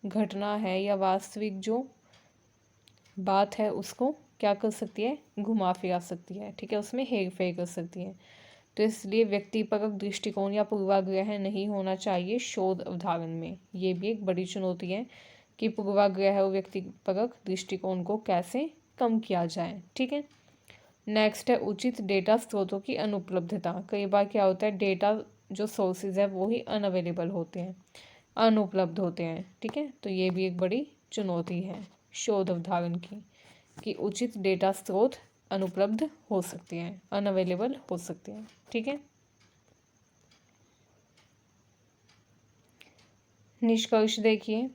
घटना है या वास्तविक जो बात है उसको क्या कर सकती है, घुमा फिरा सकती है, ठीक है, उसमें हेर फेर कर सकती है। तो इसलिए व्यक्तिपरक दृष्टिकोण या पूर्वाग्रह नहीं होना चाहिए शोध अवधारण में। ये भी एक बड़ी चुनौती है कि पूर्वाग्रह और व्यक्तिपरक दृष्टिकोण को कैसे कम किया जाए, ठीक है। नेक्स्ट है उचित डेटा स्रोतों की अनुपलब्धता। कई बार क्या होता है, डेटा जो सोर्सेज है वो ही अनअवेलेबल होते हैं, अनुपलब्ध होते हैं, ठीक है। तो ये भी एक बड़ी चुनौती है शोध अवधारण की कि उचित डेटा स्रोत अनुपलब्ध हो सकते हैं, अनअवेलेबल हो सकते हैं, ठीक है। निष्कर्ष देखिए,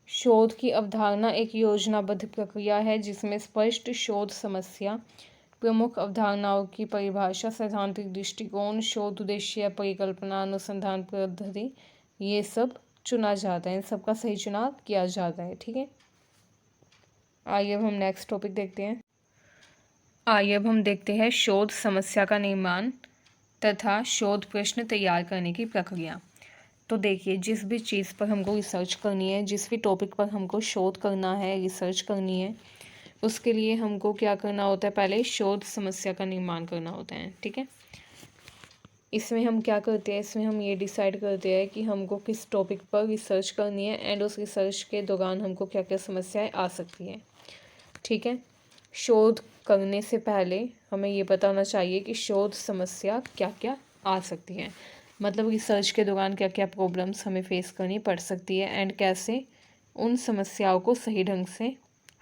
शोध की अवधारणा एक योजनाबद्ध प्रक्रिया है जिसमें स्पष्ट शोध समस्या, प्रमुख अवधारणाओं की परिभाषा, सैद्धांतिक दृष्टिकोण, शोध उद्देश्य, परिकल्पना, अनुसंधान पद्धति, ये सब चुना जाता है, इन सबका सही चुनाव किया जाता है, ठीक है। आइए अब हम नेक्स्ट टॉपिक देखते हैं। आइए अब हम देखते हैं शोध समस्या का निर्माण तथा शोध प्रश्न तैयार करने की प्रक्रिया। तो देखिए, जिस भी चीज़ पर हमको रिसर्च करनी है, जिस भी टॉपिक पर हमको शोध करना है, रिसर्च करनी है, उसके लिए हमको क्या करना होता है, पहले शोध समस्या का निर्माण करना होता है, ठीक है। इसमें हम क्या करते हैं, इसमें हम ये डिसाइड करते हैं कि हमको किस टॉपिक पर रिसर्च करनी है एंड उस रिसर्च के दौरान हमको क्या क्या समस्याएं आ सकती हैं, ठीक है। शोध करने से पहले हमें ये पता होना चाहिए कि शोध समस्या क्या क्या आ सकती है, मतलब रिसर्च के दौरान क्या क्या प्रॉब्लम्स हमें फेस करनी पड़ सकती है एंड कैसे उन समस्याओं को सही ढंग से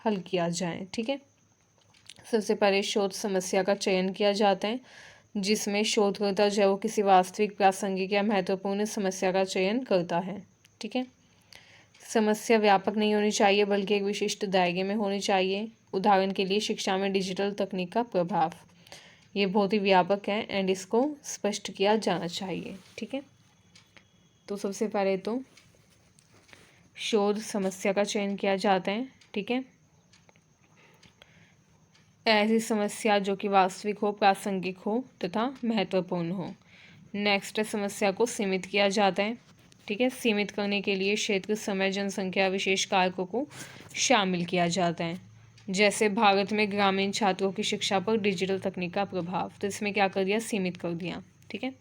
हल किया जाए, ठीक है। सबसे पहले शोध समस्या का चयन किया जाता है जिसमें शोधकर्ता जो है वो किसी वास्तविक, प्रासंगिक या महत्वपूर्ण समस्या का चयन करता है, ठीक है। समस्या व्यापक नहीं होनी चाहिए बल्कि एक विशिष्ट दायरे में होनी चाहिए। उदाहरण के लिए शिक्षा में डिजिटल तकनीक का प्रभाव, ये बहुत ही व्यापक है एंड इसको स्पष्ट किया जाना चाहिए, ठीक है। तो सबसे पहले तो शोध समस्या का चयन किया जाता है, ठीक है। ऐसी समस्या जो कि वास्तविक हो, प्रासंगिक हो तथा महत्वपूर्ण हो। नेक्स्ट है, समस्या को सीमित किया जाता है, ठीक है। सीमित करने के लिए क्षेत्र, समय, जनसंख्या, विशेष कारकों को शामिल किया जाता है। जैसे भारत में ग्रामीण छात्रों की शिक्षा पर डिजिटल तकनीक का प्रभाव, तो इसमें क्या कर दिया, सीमित कर दिया, ठीक है।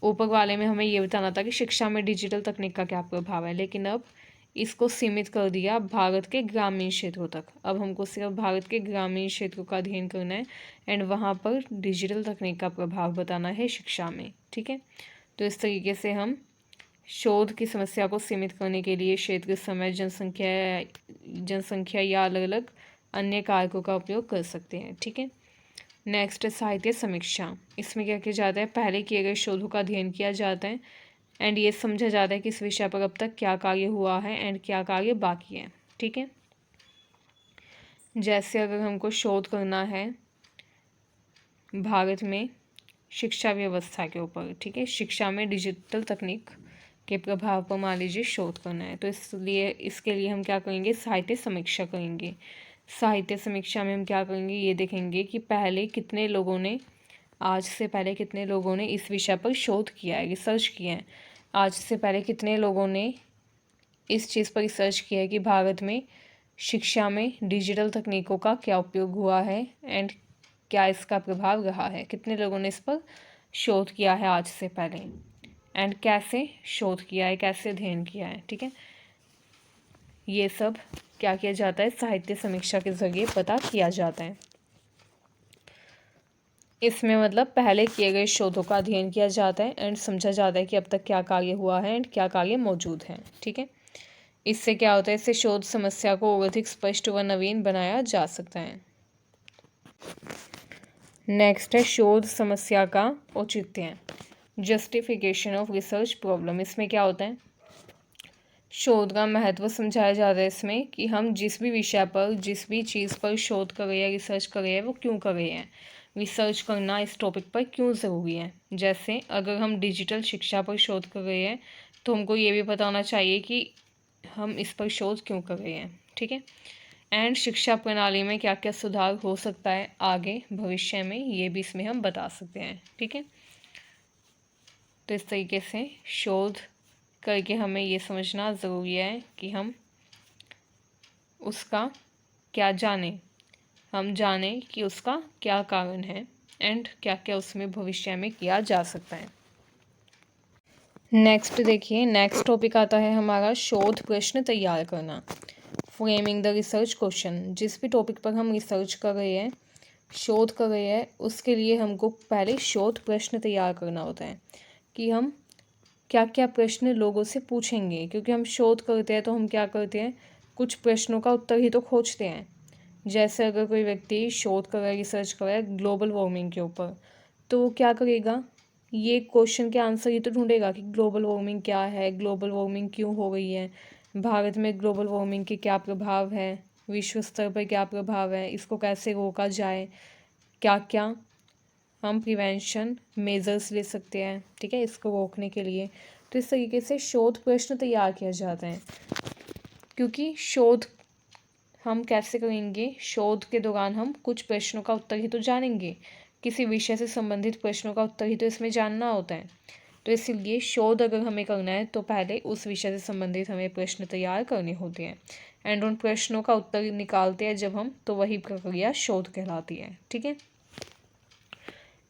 ऊपर वाले में हमें ये बताना था कि शिक्षा में डिजिटल तकनीक का क्या प्रभाव है, लेकिन अब इसको सीमित कर दिया भारत के ग्रामीण क्षेत्रों तक। अब हमको सिर्फ भारत के ग्रामीण क्षेत्रों का अध्ययन करना है एंड वहाँ पर डिजिटल तकनीक का प्रभाव बताना है शिक्षा में, ठीक है। तो इस तरीके से हम शोध की समस्या को सीमित करने के लिए क्षेत्र, समय, जनसंख्या या अलग अलग अन्य कारकों का उपयोग कर सकते हैं, ठीक है। नेक्स्ट है साहित्य समीक्षा। इसमें क्या किया जाता है, पहले किए गए शोधों का अध्ययन किया जाता है एंड ये समझा जाता है कि इस विषय पर अब तक क्या कार्य हुआ है एंड क्या कार्य बाकी है। ठीक है, जैसे अगर हमको शोध करना है भारत में शिक्षा व्यवस्था के ऊपर, ठीक है, शिक्षा में डिजिटल तकनीक के प्रभाव पर मान लीजिए शोध करना है, तो इसलिए इसके लिए हम क्या करेंगे, साहित्य समीक्षा करेंगे। साहित्य समीक्षा में हम क्या करेंगे, ये देखेंगे कि पहले कितने लोगों ने, आज से पहले कितने लोगों ने इस विषय पर शोध किया है, रिसर्च किया है। आज से पहले कितने लोगों ने इस चीज़ पर रिसर्च किया है कि भारत में शिक्षा में डिजिटल तकनीकों का क्या उपयोग हुआ है एंड क्या इसका प्रभाव रहा है। कितने लोगों ने इस पर शोध किया है आज से पहले एंड कैसे शोध किया है, कैसे अध्ययन किया है। ठीक है, ये सब क्या किया जाता है, साहित्य समीक्षा के जरिए पता किया जाता है। इसमें मतलब पहले किए गए शोधों का अध्ययन किया जाता है एंड समझा जाता है कि अब तक क्या कार्य हुआ है एंड क्या कार्य मौजूद है। ठीक है, इससे क्या होता है, इससे शोध समस्या को और अधिक स्पष्ट व नवीन बनाया जा सकता है। नेक्स्ट है शोध समस्या का औचित्य, जस्टिफिकेशन ऑफ रिसर्च प्रॉब्लम। इसमें क्या होता है, शोध का महत्व समझाया जाता है इसमें कि हम जिस भी विषय पर, जिस भी चीज़ पर शोध कर रहे हैं, रिसर्च कर रहे हैं, वो क्यों कर रहे हैं, रिसर्च करना इस टॉपिक पर क्यों ज़रूरी है। जैसे अगर हम डिजिटल शिक्षा पर शोध कर रहे हैं तो हमको ये भी पता होना चाहिए कि हम इस पर शोध क्यों कर रहे हैं। ठीक है, एंड शिक्षा प्रणाली में क्या क्या सुधार हो सकता है आगे भविष्य में, ये भी इसमें हम बता सकते हैं। ठीक है, तो इस तरीके से शोध करके हमें ये समझना ज़रूरी है कि हम उसका क्या जानें, हम जानें कि उसका क्या कारण है एंड क्या क्या उसमें भविष्य में किया जा सकता है। नेक्स्ट देखिए, नेक्स्ट टॉपिक आता है हमारा शोध प्रश्न तैयार करना, फ्रेमिंग द रिसर्च क्वेश्चन। जिस भी टॉपिक पर हम रिसर्च कर रहे हैं, शोध कर रहे हैं, उसके लिए हमको पहले शोध प्रश्न तैयार करना होता है कि हम क्या क्या प्रश्न लोगों से पूछेंगे। क्योंकि हम शोध करते हैं तो हम क्या करते हैं, कुछ प्रश्नों का उत्तर ही तो खोजते हैं। जैसे अगर कोई व्यक्ति शोध कर रहा है, रिसर्च कर रहा है ग्लोबल वार्मिंग के ऊपर, तो वो क्या करेगा, ये क्वेश्चन के आंसर ही तो ढूंढेगा कि ग्लोबल वार्मिंग क्या है, ग्लोबल वार्मिंग क्यों हो गई है, भारत में ग्लोबल वार्मिंग के क्या प्रभाव है, विश्व स्तर पर क्या प्रभाव है, इसको कैसे रोका जाए, क्या क्या हम प्रिवेंशन मेजर्स ले सकते हैं, ठीक है, इसको रोकने के लिए। तो इस तरीके से शोध प्रश्न तैयार किया जाता है। क्योंकि शोध हम कैसे करेंगे, शोध के दौरान हम कुछ प्रश्नों का उत्तर ही तो जानेंगे, किसी विषय से संबंधित प्रश्नों का उत्तर ही तो इसमें जानना होता है। तो इसीलिए शोध अगर हमें करना है तो पहले उस विषय से संबंधित हमें प्रश्न तैयार करने होते हैं एंड उन प्रश्नों का उत्तर निकालते हैं जब हम, तो वही प्रक्रिया शोध कहलाती है। ठीक है,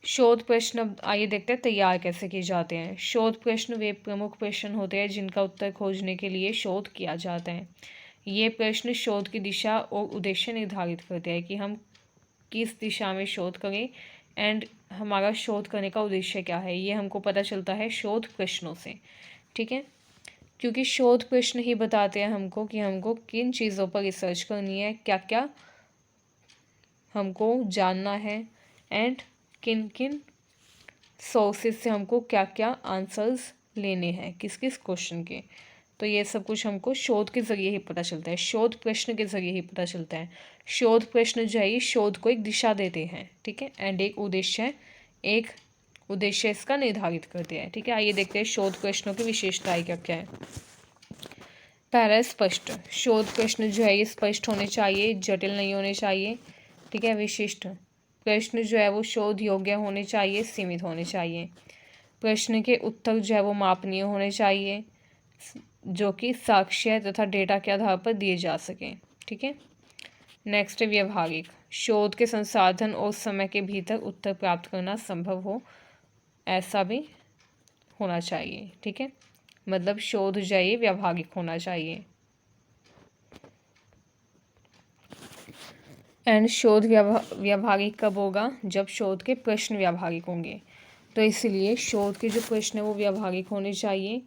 शोध प्रश्न अब आइए देखते हैं तैयार कैसे किए जाते हैं। शोध प्रश्न वे प्रमुख प्रश्न होते हैं जिनका उत्तर खोजने के लिए शोध किया जाता है। ये प्रश्न शोध की दिशा और उद्देश्य निर्धारित करते हैं कि हम किस दिशा में शोध करें एंड हमारा शोध करने का उद्देश्य क्या है, ये हमको पता चलता है शोध प्रश्नों से। ठीक है, क्योंकि शोध प्रश्न ही बताते हैं हमको कि हमको किन चीज़ों पर रिसर्च करनी है, क्या क्या हमको जानना है एंड किन किन सोर्सेज से हमको क्या क्या आंसर्स लेने हैं किस किस क्वेश्चन के। तो ये सब कुछ हमको शोध के ज़रिए ही पता चलता है, शोध प्रश्न के ज़रिए ही पता चलता है। शोध प्रश्न जो है ये शोध को एक दिशा देते हैं, ठीक है, एंड एक उद्देश्य इसका निर्धारित करते हैं। ठीक है, आइए देखते हैं शोध प्रश्नों की विशेषताएं क्या क्या है। पहला है स्पष्ट। शोध प्रश्न जो है ये स्पष्ट होने चाहिए, जटिल नहीं होने चाहिए। ठीक है, विशिष्ट प्रश्न जो है वो शोध योग्य होने चाहिए, सीमित होने चाहिए। प्रश्न के उत्तर जो है वो मापनीय होने चाहिए, जो कि साक्ष्य तथा डेटा के आधार पर दिए जा सकें। ठीक है, नेक्स्ट है व्यवहारिक। शोध के संसाधन और समय के भीतर उत्तर प्राप्त करना संभव हो, ऐसा भी होना चाहिए। ठीक है, मतलब शोध जो है ये व्यवहारिक होना चाहिए। एंड शोध व्यवहारिक कब होगा, जब शोध के प्रश्न व्यवहारिक होंगे। तो इसलिए शोध के जो प्रश्न है वो व्यवहारिक होने चाहिए,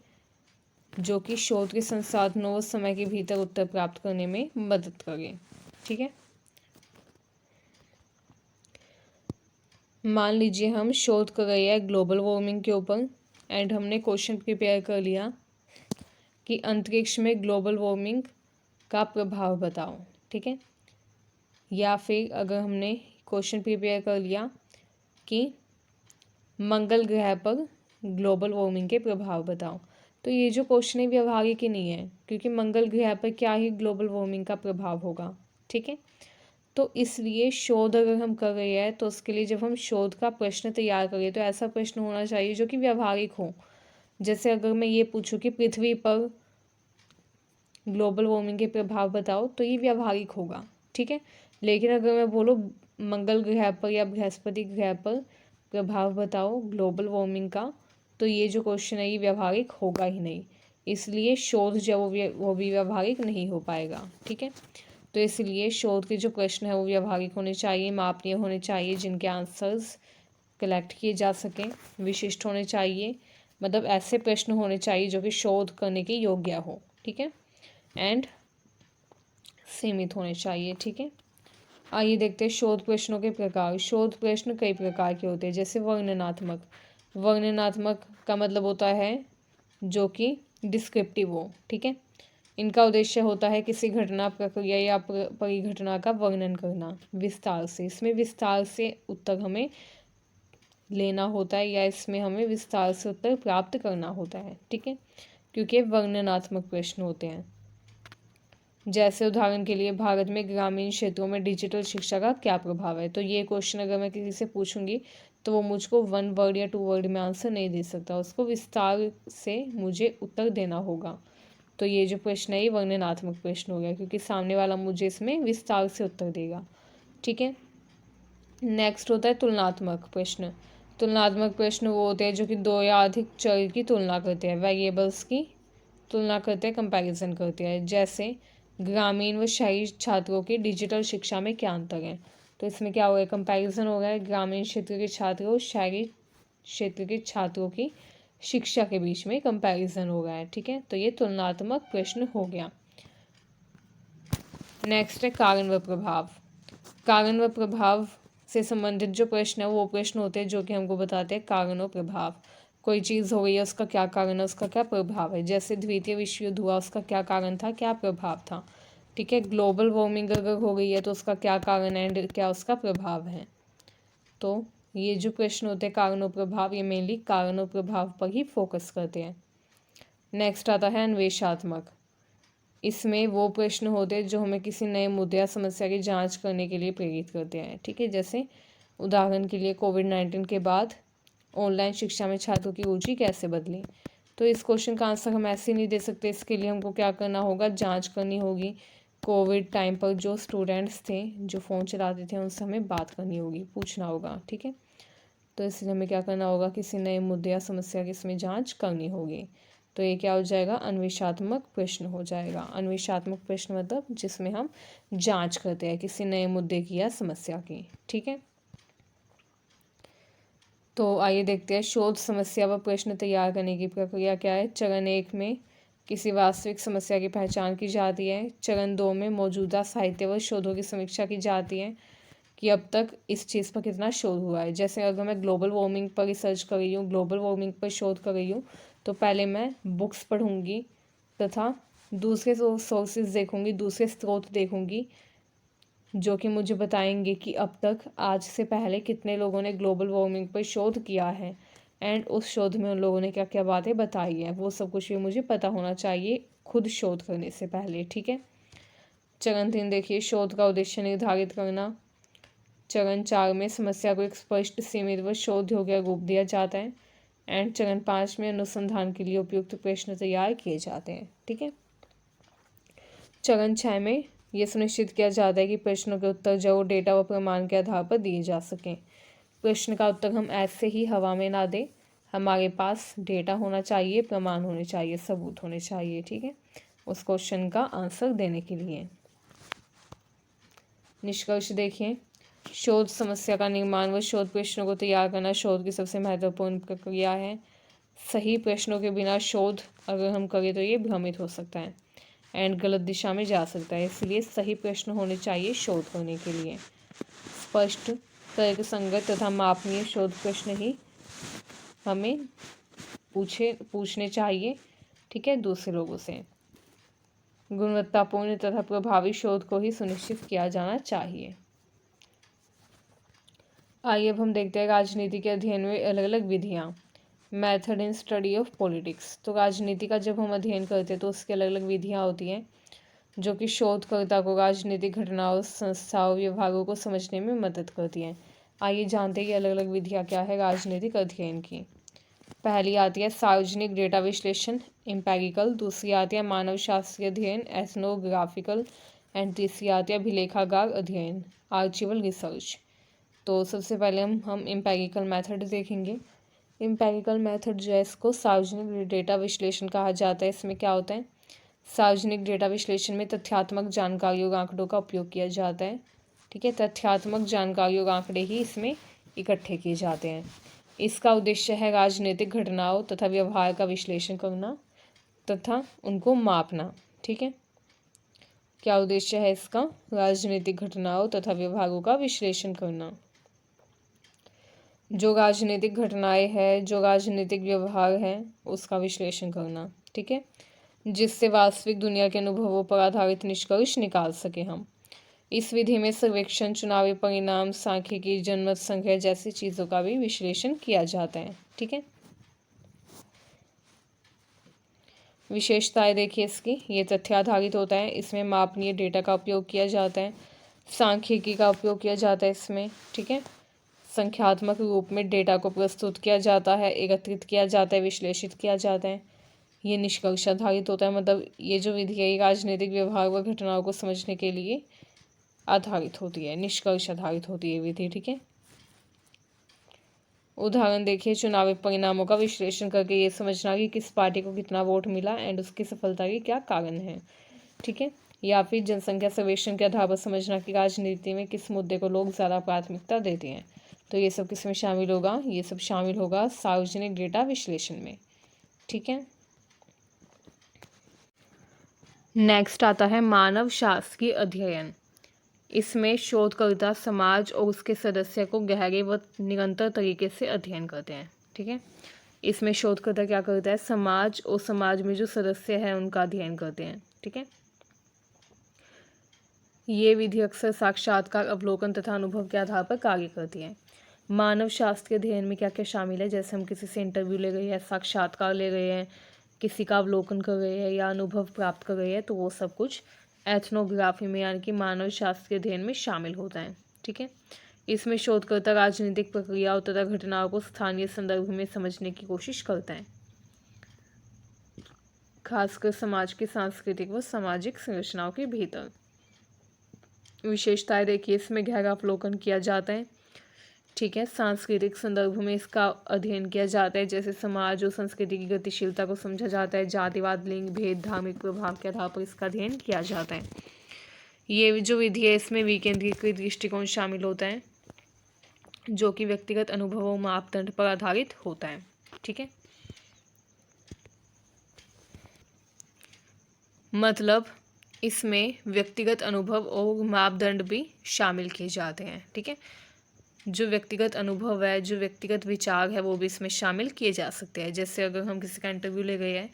जो कि शोध के संसाधनों व समय के भीतर उत्तर प्राप्त करने में मदद करें। ठीक है, मान लीजिए हम शोध कर रहे हैं ग्लोबल वार्मिंग के ऊपर, एंड हमने क्वेश्चन प्रिपेयर कर लिया कि अंतरिक्ष में ग्लोबल वार्मिंग का प्रभाव बताओ, ठीक है। या फिर अगर हमने क्वेश्चन प्रिपेयर कर लिया कि मंगल ग्रह पर ग्लोबल वार्मिंग के प्रभाव बताओ, तो ये जो क्वेश्चन है व्यवहारिक ही नहीं है, क्योंकि मंगल ग्रह पर क्या ही ग्लोबल वार्मिंग का प्रभाव होगा, ठीक है। तो इसलिए शोध अगर हम कर रहे हैं तो उसके लिए जब हम शोध का प्रश्न तैयार करें तो ऐसा प्रश्न होना चाहिए जो कि व्यवहारिक हो। जैसे अगर मैं ये पूछूं कि पृथ्वी पर ग्लोबल वार्मिंग के प्रभाव बताओ, तो ये व्यवहारिक होगा, ठीक है। लेकिन अगर मैं बोलूँ मंगल ग्रह पर या बृहस्पति ग्रह पर प्रभाव बताओ ग्लोबल वार्मिंग का, तो ये जो क्वेश्चन है ये व्यवहारिक होगा ही नहीं। इसलिए शोध जो वो भी व्यवहारिक नहीं हो पाएगा, ठीक है। तो इसलिए शोध के जो प्रश्न है वो व्यवहारिक होने चाहिए, मापनीय होने चाहिए, जिनके आंसर्स कलेक्ट किए जा सकें, विशिष्ट होने चाहिए, मतलब ऐसे प्रश्न होने चाहिए जो कि शोध करने के योग्य हो, ठीक है, एंड सीमित होने चाहिए, ठीक है। आइए देखते हैं शोध प्रश्नों के प्रकार। शोध प्रश्न कई प्रकार के होते हैं, जैसे वर्णनात्मक। वर्णनात्मक का मतलब होता है जो कि डिस्क्रिप्टिव हो, ठीक है। इनका उद्देश्य होता है किसी घटना, प्रक्रिया या परिघटना का वर्णन करना विस्तार से। इसमें विस्तार से उत्तर हमें लेना होता है या इसमें हमें विस्तार से उत्तर प्राप्त करना होता है, ठीक है, क्योंकि वर्णनात्मक प्रश्न होते हैं। जैसे उदाहरण के लिए भारत में ग्रामीण क्षेत्रों में डिजिटल शिक्षा का क्या प्रभाव है। तो ये क्वेश्चन अगर मैं किसी से पूछूंगी तो वो मुझको 1 वर्ड या 2 वर्ड में आंसर नहीं दे सकता, उसको विस्तार से मुझे उत्तर देना होगा। तो ये जो प्रश्न है ये वर्णनात्मक प्रश्न हो गया, क्योंकि सामने वाला मुझे इसमें विस्तार से उत्तर देगा, ठीक है। नेक्स्ट होता है तुलनात्मक प्रश्न। तुलनात्मक प्रश्न वो होते हैं जो कि 2 या अधिक चर की तुलना करते हैं, वेरिएबल्स की तुलना करते हैं, कंपैरिजन करते हैं। जैसे ग्रामीण व शहरी छात्रों की डिजिटल शिक्षा में क्या अंतर है। तो इसमें क्या हो गया, कंपैरिजन हो गया है ग्रामीण क्षेत्र के छात्रों और शहरी क्षेत्र के छात्रों की शिक्षा के बीच में कंपैरिजन हो गया है, ठीक है। तो ये तुलनात्मक प्रश्न हो गया। नेक्स्ट है कारण व प्रभाव। कारण व प्रभाव से संबंधित जो प्रश्न है वो प्रश्न होते हैं जो कि हमको बताते हैं कारण और प्रभाव। कोई चीज़ हो गई है, उसका क्या कारण है, उसका क्या प्रभाव है। जैसे द्वितीय विश्व युद्ध हुआ, उसका क्या कारण था, क्या प्रभाव था, ठीक है। ग्लोबल वार्मिंग अगर हो गई है तो उसका क्या कारण है एंड क्या उसका प्रभाव है। तो ये जो प्रश्न होते हैं कारण और प्रभाव, ये मेनली कारण और प्रभाव पर ही फोकस करते हैं। नेक्स्ट आता है अन्वेषात्मक। इसमें वो प्रश्न होते हैं जो हमें किसी नए मुद्दे या समस्या की जांच करने के लिए प्रेरित करते हैं, ठीक है। जैसे उदाहरण के लिए कोविड-19 के बाद ऑनलाइन शिक्षा में छात्रों की रुचि कैसे बदली। तो इस क्वेश्चन का आंसर हम ऐसे नहीं दे सकते, इसके लिए हमको क्या करना होगा, जांच करनी होगी। कोविड टाइम पर जो स्टूडेंट्स थे जो फ़ोन चलाते थे उनसे हमें बात करनी होगी, पूछना होगा, ठीक है। तो इसलिए हमें क्या करना होगा, किसी नए मुद्दे या समस्या की इसमें जांच करनी होगी। तो ये क्या हो जाएगा, अन्वेषात्मक प्रश्न हो जाएगा। अन्वेषात्मक प्रश्न मतलब जिसमें हम जांच करते हैं किसी नए मुद्दे की या समस्या की, ठीक है। तो आइए देखते हैं शोध समस्या व प्रश्न तैयार करने की प्रक्रिया क्या है। चरण 1 में किसी वास्तविक समस्या की पहचान की जाती है। चरण 2 में मौजूदा साहित्य व शोधों की समीक्षा की जाती है कि अब तक इस चीज़ पर कितना शोध हुआ है। जैसे अगर मैं ग्लोबल वार्मिंग पर रिसर्च कर रही हूँ, ग्लोबल वार्मिंग पर शोध कर रही हूँ, तो पहले मैं बुक्स पढ़ूँगी तथा दूसरे सोर्सेज देखूँगी, दूसरे स्रोत देखूँगी जो कि मुझे बताएंगे कि अब तक आज से पहले कितने लोगों ने ग्लोबल वार्मिंग पर शोध किया है एंड उस शोध में उन लोगों ने क्या क्या बातें बताई हैं, वो सब कुछ भी मुझे पता होना चाहिए खुद शोध करने से पहले, ठीक है। चरण 3 देखिए, शोध का उद्देश्य निर्धारित करना। चरण 4 में समस्या को एक स्पष्ट, सीमित व शोध योग्य रूप दिया जाता है। एंड चरण 5 में अनुसंधान के लिए उपयुक्त प्रश्न तैयार किए जाते हैं, ठीक है। चरण 6 में यह सुनिश्चित किया जाता है कि प्रश्नों के उत्तर जो डेटा व प्रमाण के आधार पर दिए जा सकें। प्रश्न का उत्तर हम ऐसे ही हवा में ना दें, हमारे पास डेटा होना चाहिए, प्रमाण होने चाहिए, सबूत होने चाहिए, ठीक है, उस क्वेश्चन का आंसर देने के लिए। निष्कर्ष देखिए, शोध समस्या का निर्माण व शोध प्रश्नों को तैयार करना शोध की सबसे महत्वपूर्ण प्रक्रिया है। सही प्रश्नों के बिना शोध अगर हम करें तो ये भ्रमित हो सकता है एंड गलत दिशा में जा सकता है। इसलिए सही प्रश्न होने चाहिए शोध करने के लिए। स्पष्ट, तर्कसंगत तथा मापनीय शोध प्रश्न ही हमें पूछने चाहिए, ठीक है, दूसरे लोगों से। गुणवत्तापूर्ण तथा प्रभावी शोध को ही सुनिश्चित किया जाना चाहिए। आइए अब हम देखते हैं राजनीति के अध्ययन में अलग अलग विधियाँ। Method in study of politics. तो राजनीति का जब हम अध्ययन करते हैं तो उसकी अलग अलग विधियाँ होती हैं जो कि शोधकर्ता को राजनीतिक घटनाओं, संस्थाओं, व्यवहारों को समझने में मदद करती हैं। आइए जानते हैं कि अलग अलग विधियाँ क्या है राजनीतिक अध्ययन की। पहली आती है सार्वजनिक डेटा विश्लेषण, एम्पेरिकल। दूसरी आती है मानव शास्त्रीय अध्ययन, एथनोग्राफिकल। एंड तीसरी आती है अभिलेखागार अध्ययन, आर्चिवल रिसर्च। तो सबसे पहले हम एम्पेरिकल मेथड देखेंगे। एम्पेरिकल मेथड जो है इसको सार्वजनिक डेटा विश्लेषण कहा जाता है। इसमें क्या होता है, सार्वजनिक डेटा विश्लेषण में तथ्यात्मक जानकारी और आंकड़ों का उपयोग किया जाता है, ठीक है। तथ्यात्मक जानकारी और आंकड़े ही इसमें इकट्ठे किए जाते हैं। इसका उद्देश्य है राजनीतिक घटनाओं तथा व्यवहार का विश्लेषण करना तथा उनको मापना, ठीक है। क्या उद्देश्य है इसका, राजनीतिक घटनाओं तथा व्यवहारों का विश्लेषण करना। जो राजनीतिक घटनाएं हैं, जो राजनीतिक व्यवहार है, उसका विश्लेषण करना, ठीक है, जिससे वास्तविक दुनिया के अनुभवों पर आधारित निष्कर्ष निकाल सके हम। इस विधि में सर्वेक्षण, चुनावी परिणाम, सांख्यिकी, जनमत संग्रह जैसी चीज़ों का भी विश्लेषण किया जाता है, ठीक है। विशेषताएं देखिए इसकी, ये तथ्याधारित होता है, इसमें मापनीय डेटा का उपयोग किया जाता है, सांख्यिकी का उपयोग किया जाता है इसमें, ठीक है। संख्यात्मक रूप में डेटा को प्रस्तुत किया जाता है, एकत्रित किया जाता है, विश्लेषित किया जाता है। ये निष्कर्ष आधारित होता है, मतलब ये जो विधि है ये राजनीतिक व्यवहार व घटनाओं को समझने के लिए आधारित होती है, निष्कर्ष आधारित होती है विधि, ठीक है। उदाहरण देखिए, चुनावी परिणामों का विश्लेषण करके ये समझना कि किस पार्टी को कितना वोट मिला एंड उसकी सफलता के क्या कारण है, ठीक है। या फिर जनसंख्या सर्वेक्षण के आधार पर समझना कि राजनीति में किस मुद्दे को लोग ज़्यादा प्राथमिकता देते हैं। तो ये सब किस में शामिल होगा, ये सब शामिल होगा सार्वजनिक डेटा विश्लेषण में, ठीक है। नेक्स्ट आता है मानव शास्त्रीय अध्ययन। इसमें शोधकर्ता समाज और उसके सदस्य को गहरे व निरंतर तरीके से अध्ययन करते हैं, ठीक है। इसमें शोधकर्ता क्या करता है, समाज और समाज में जो सदस्य हैं उनका अध्ययन करते हैं, ठीक है। ये विधि अक्सर साक्षात्कार, अवलोकन तथा अनुभव के आधार पर कार्य करती है। मानव शास्त्रीय अध्ययन में क्या क्या शामिल है, जैसे हम किसी से इंटरव्यू ले रहे हैं, साक्षात्कार ले रहे हैं, किसी का अवलोकन कर रहे हैं या अनुभव प्राप्त कर रहे हैं, तो वो सब कुछ एथनोग्राफी में यानी कि मानव शास्त्रीय अध्ययन में शामिल होता है, ठीक है। इसमें शोधकर्ता राजनीतिक प्रक्रियाओं तथा घटनाओं को स्थानीय संदर्भ में समझने की कोशिश करता है, खासकर समाज की सांस्कृतिक व सामाजिक संरचनाओं के भीतर। विशेषताएं देखिए, इसमें गहरा अवलोकन किया जाता है, ठीक है। सांस्कृतिक संदर्भ में इसका अध्ययन किया जाता है, जैसे समाज और संस्कृति की गतिशीलता को समझा जाता है। जातिवाद, लिंग भेद, धार्मिक प्रभाव के आधार पर इसका अध्ययन किया जाता है। ये जो विधि है इसमें विकेंद्रीकृत दृष्टिकोण शामिल होता है, जो कि व्यक्तिगत अनुभवों, मापदंड पर आधारित होता है, ठीक है। मतलब इसमें व्यक्तिगत अनुभव और मापदंड भी शामिल किए जाते हैं, ठीक है। जो व्यक्तिगत अनुभव है, जो व्यक्तिगत विचार है, वो भी इसमें शामिल किए जा सकते हैं। जैसे अगर हम किसी का इंटरव्यू ले गए हैं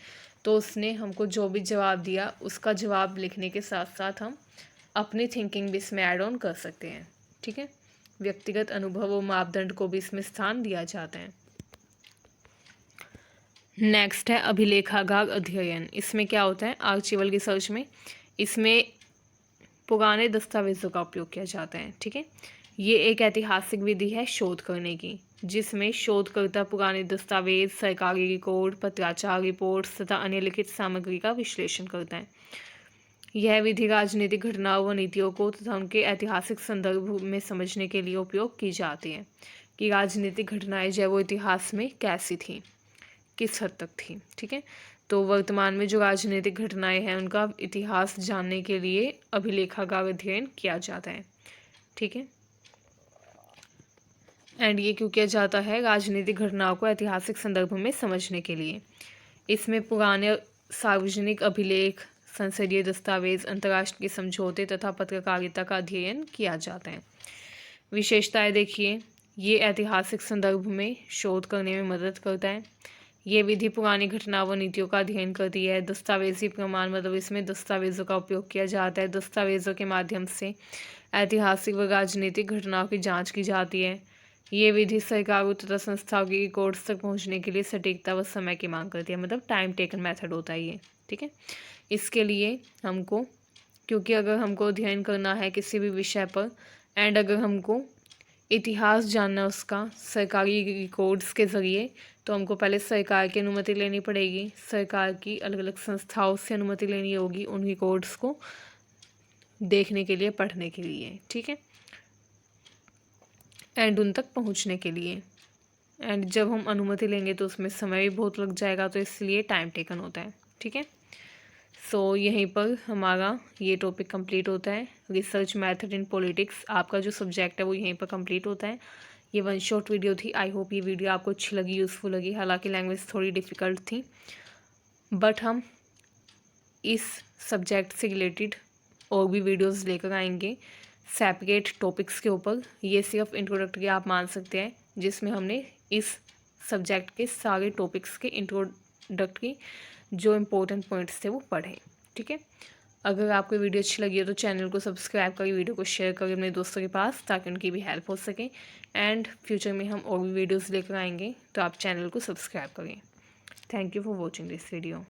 तो उसने हमको जो भी जवाब दिया उसका जवाब लिखने के साथ साथ हम अपनी थिंकिंग भी इसमें ऐड ऑन कर सकते हैं, ठीक है। व्यक्तिगत अनुभव और मापदंड को भी इसमें स्थान दिया जाता है। नेक्स्ट है अभिलेखागार अध्ययन। इसमें क्या होता है, आर्चिवल रिसर्च में इसमें पुराने दस्तावेजों का उपयोग किया जाता है, ठीक है। ये एक ऐतिहासिक विधि है शोध करने की, जिसमें शोधकर्ता पुराने दस्तावेज, सरकारी रिकॉर्ड, पत्राचार रिपोर्ट्स तथा अन्य लिखित सामग्री का विश्लेषण करता है। यह विधि राजनीतिक घटनाओं व नीतियों को तथा उनके ऐतिहासिक संदर्भ में समझने के लिए उपयोग की जाती है कि राजनीतिक घटनाएं जो है वो इतिहास में कैसी थी, किस हद तक थी, ठीक है। तो वर्तमान में जो राजनीतिक घटनाएं हैं उनका इतिहास जानने के लिए अभिलेखागार अध्ययन किया जाता है, ठीक है। एंड ये क्यों किया जाता है, राजनीतिक घटनाओं को ऐतिहासिक संदर्भ में समझने के लिए। इसमें पुराने सार्वजनिक अभिलेख, संसदीय दस्तावेज, अंतर्राष्ट्रीय समझौते तथा पत्रकारिता का अध्ययन किया जाता है। विशेषताएं देखिए, ये ऐतिहासिक संदर्भ में शोध करने में मदद करता है, ये विधि पुरानी घटना व नीतियों का अध्ययन करती है। दस्तावेजी प्रमाण मतलब इसमें दस्तावेजों का उपयोग किया जाता है। दस्तावेजों के माध्यम से ऐतिहासिक व राजनीतिक घटनाओं की जांच की जाती है। ये विधि सरकारों तथा संस्थाओं की रिकॉर्ड्स तक पहुंचने के लिए सटीकता व समय की मांग करती है, मतलब टाइम टेकन मेथड होता है ये। ठीक है, इसके लिए हमको, क्योंकि अगर हमको अध्ययन करना है किसी भी विषय पर एंड अगर हमको इतिहास जानना उसका सरकारी रिकॉर्ड्स के ज़रिए, तो हमको पहले सरकार की अनुमति लेनी पड़ेगी। सरकार की अलग अलग संस्थाओं से अनुमति लेनी होगी उन रिकॉर्ड्स को देखने के लिए, पढ़ने के लिए। ठीक है, एंड उन तक पहुंचने के लिए। एंड जब हम अनुमति लेंगे तो उसमें समय भी बहुत लग जाएगा, तो इसलिए टाइम टेकन होता है। ठीक है, सो यहीं पर हमारा ये टॉपिक कंप्लीट होता है। रिसर्च मेथड इन पॉलिटिक्स आपका जो सब्जेक्ट है वो यहीं पर कंप्लीट होता है। ये वन शॉर्ट वीडियो थी। आई होप ये वीडियो आपको अच्छी लगी, यूज़फुल लगी। हालांकि लैंग्वेज थोड़ी डिफ़िकल्ट थी, बट हम इस सब्जेक्ट से रिलेटेड और भी वीडियोस लेकर आएंगे सेपरेट टॉपिक्स के ऊपर। ये सिर्फ इंट्रोडक्टरी आप मान सकते हैं, जिसमें हमने इस सब्जेक्ट के सारे टॉपिक्स के इंट्रोडक्टरी जो इम्पोर्टेंट पॉइंट्स थे वो पढ़े। ठीक है, अगर आपको वीडियो अच्छी लगी हो तो चैनल को सब्सक्राइब करिए, वीडियो को शेयर करिए अपने दोस्तों के पास, ताकि उनकी भी हेल्प हो सके। एंड फ्यूचर में हम और भी वीडियोस लेकर आएंगे, तो आप चैनल को सब्सक्राइब करें। Thank you for watching this video.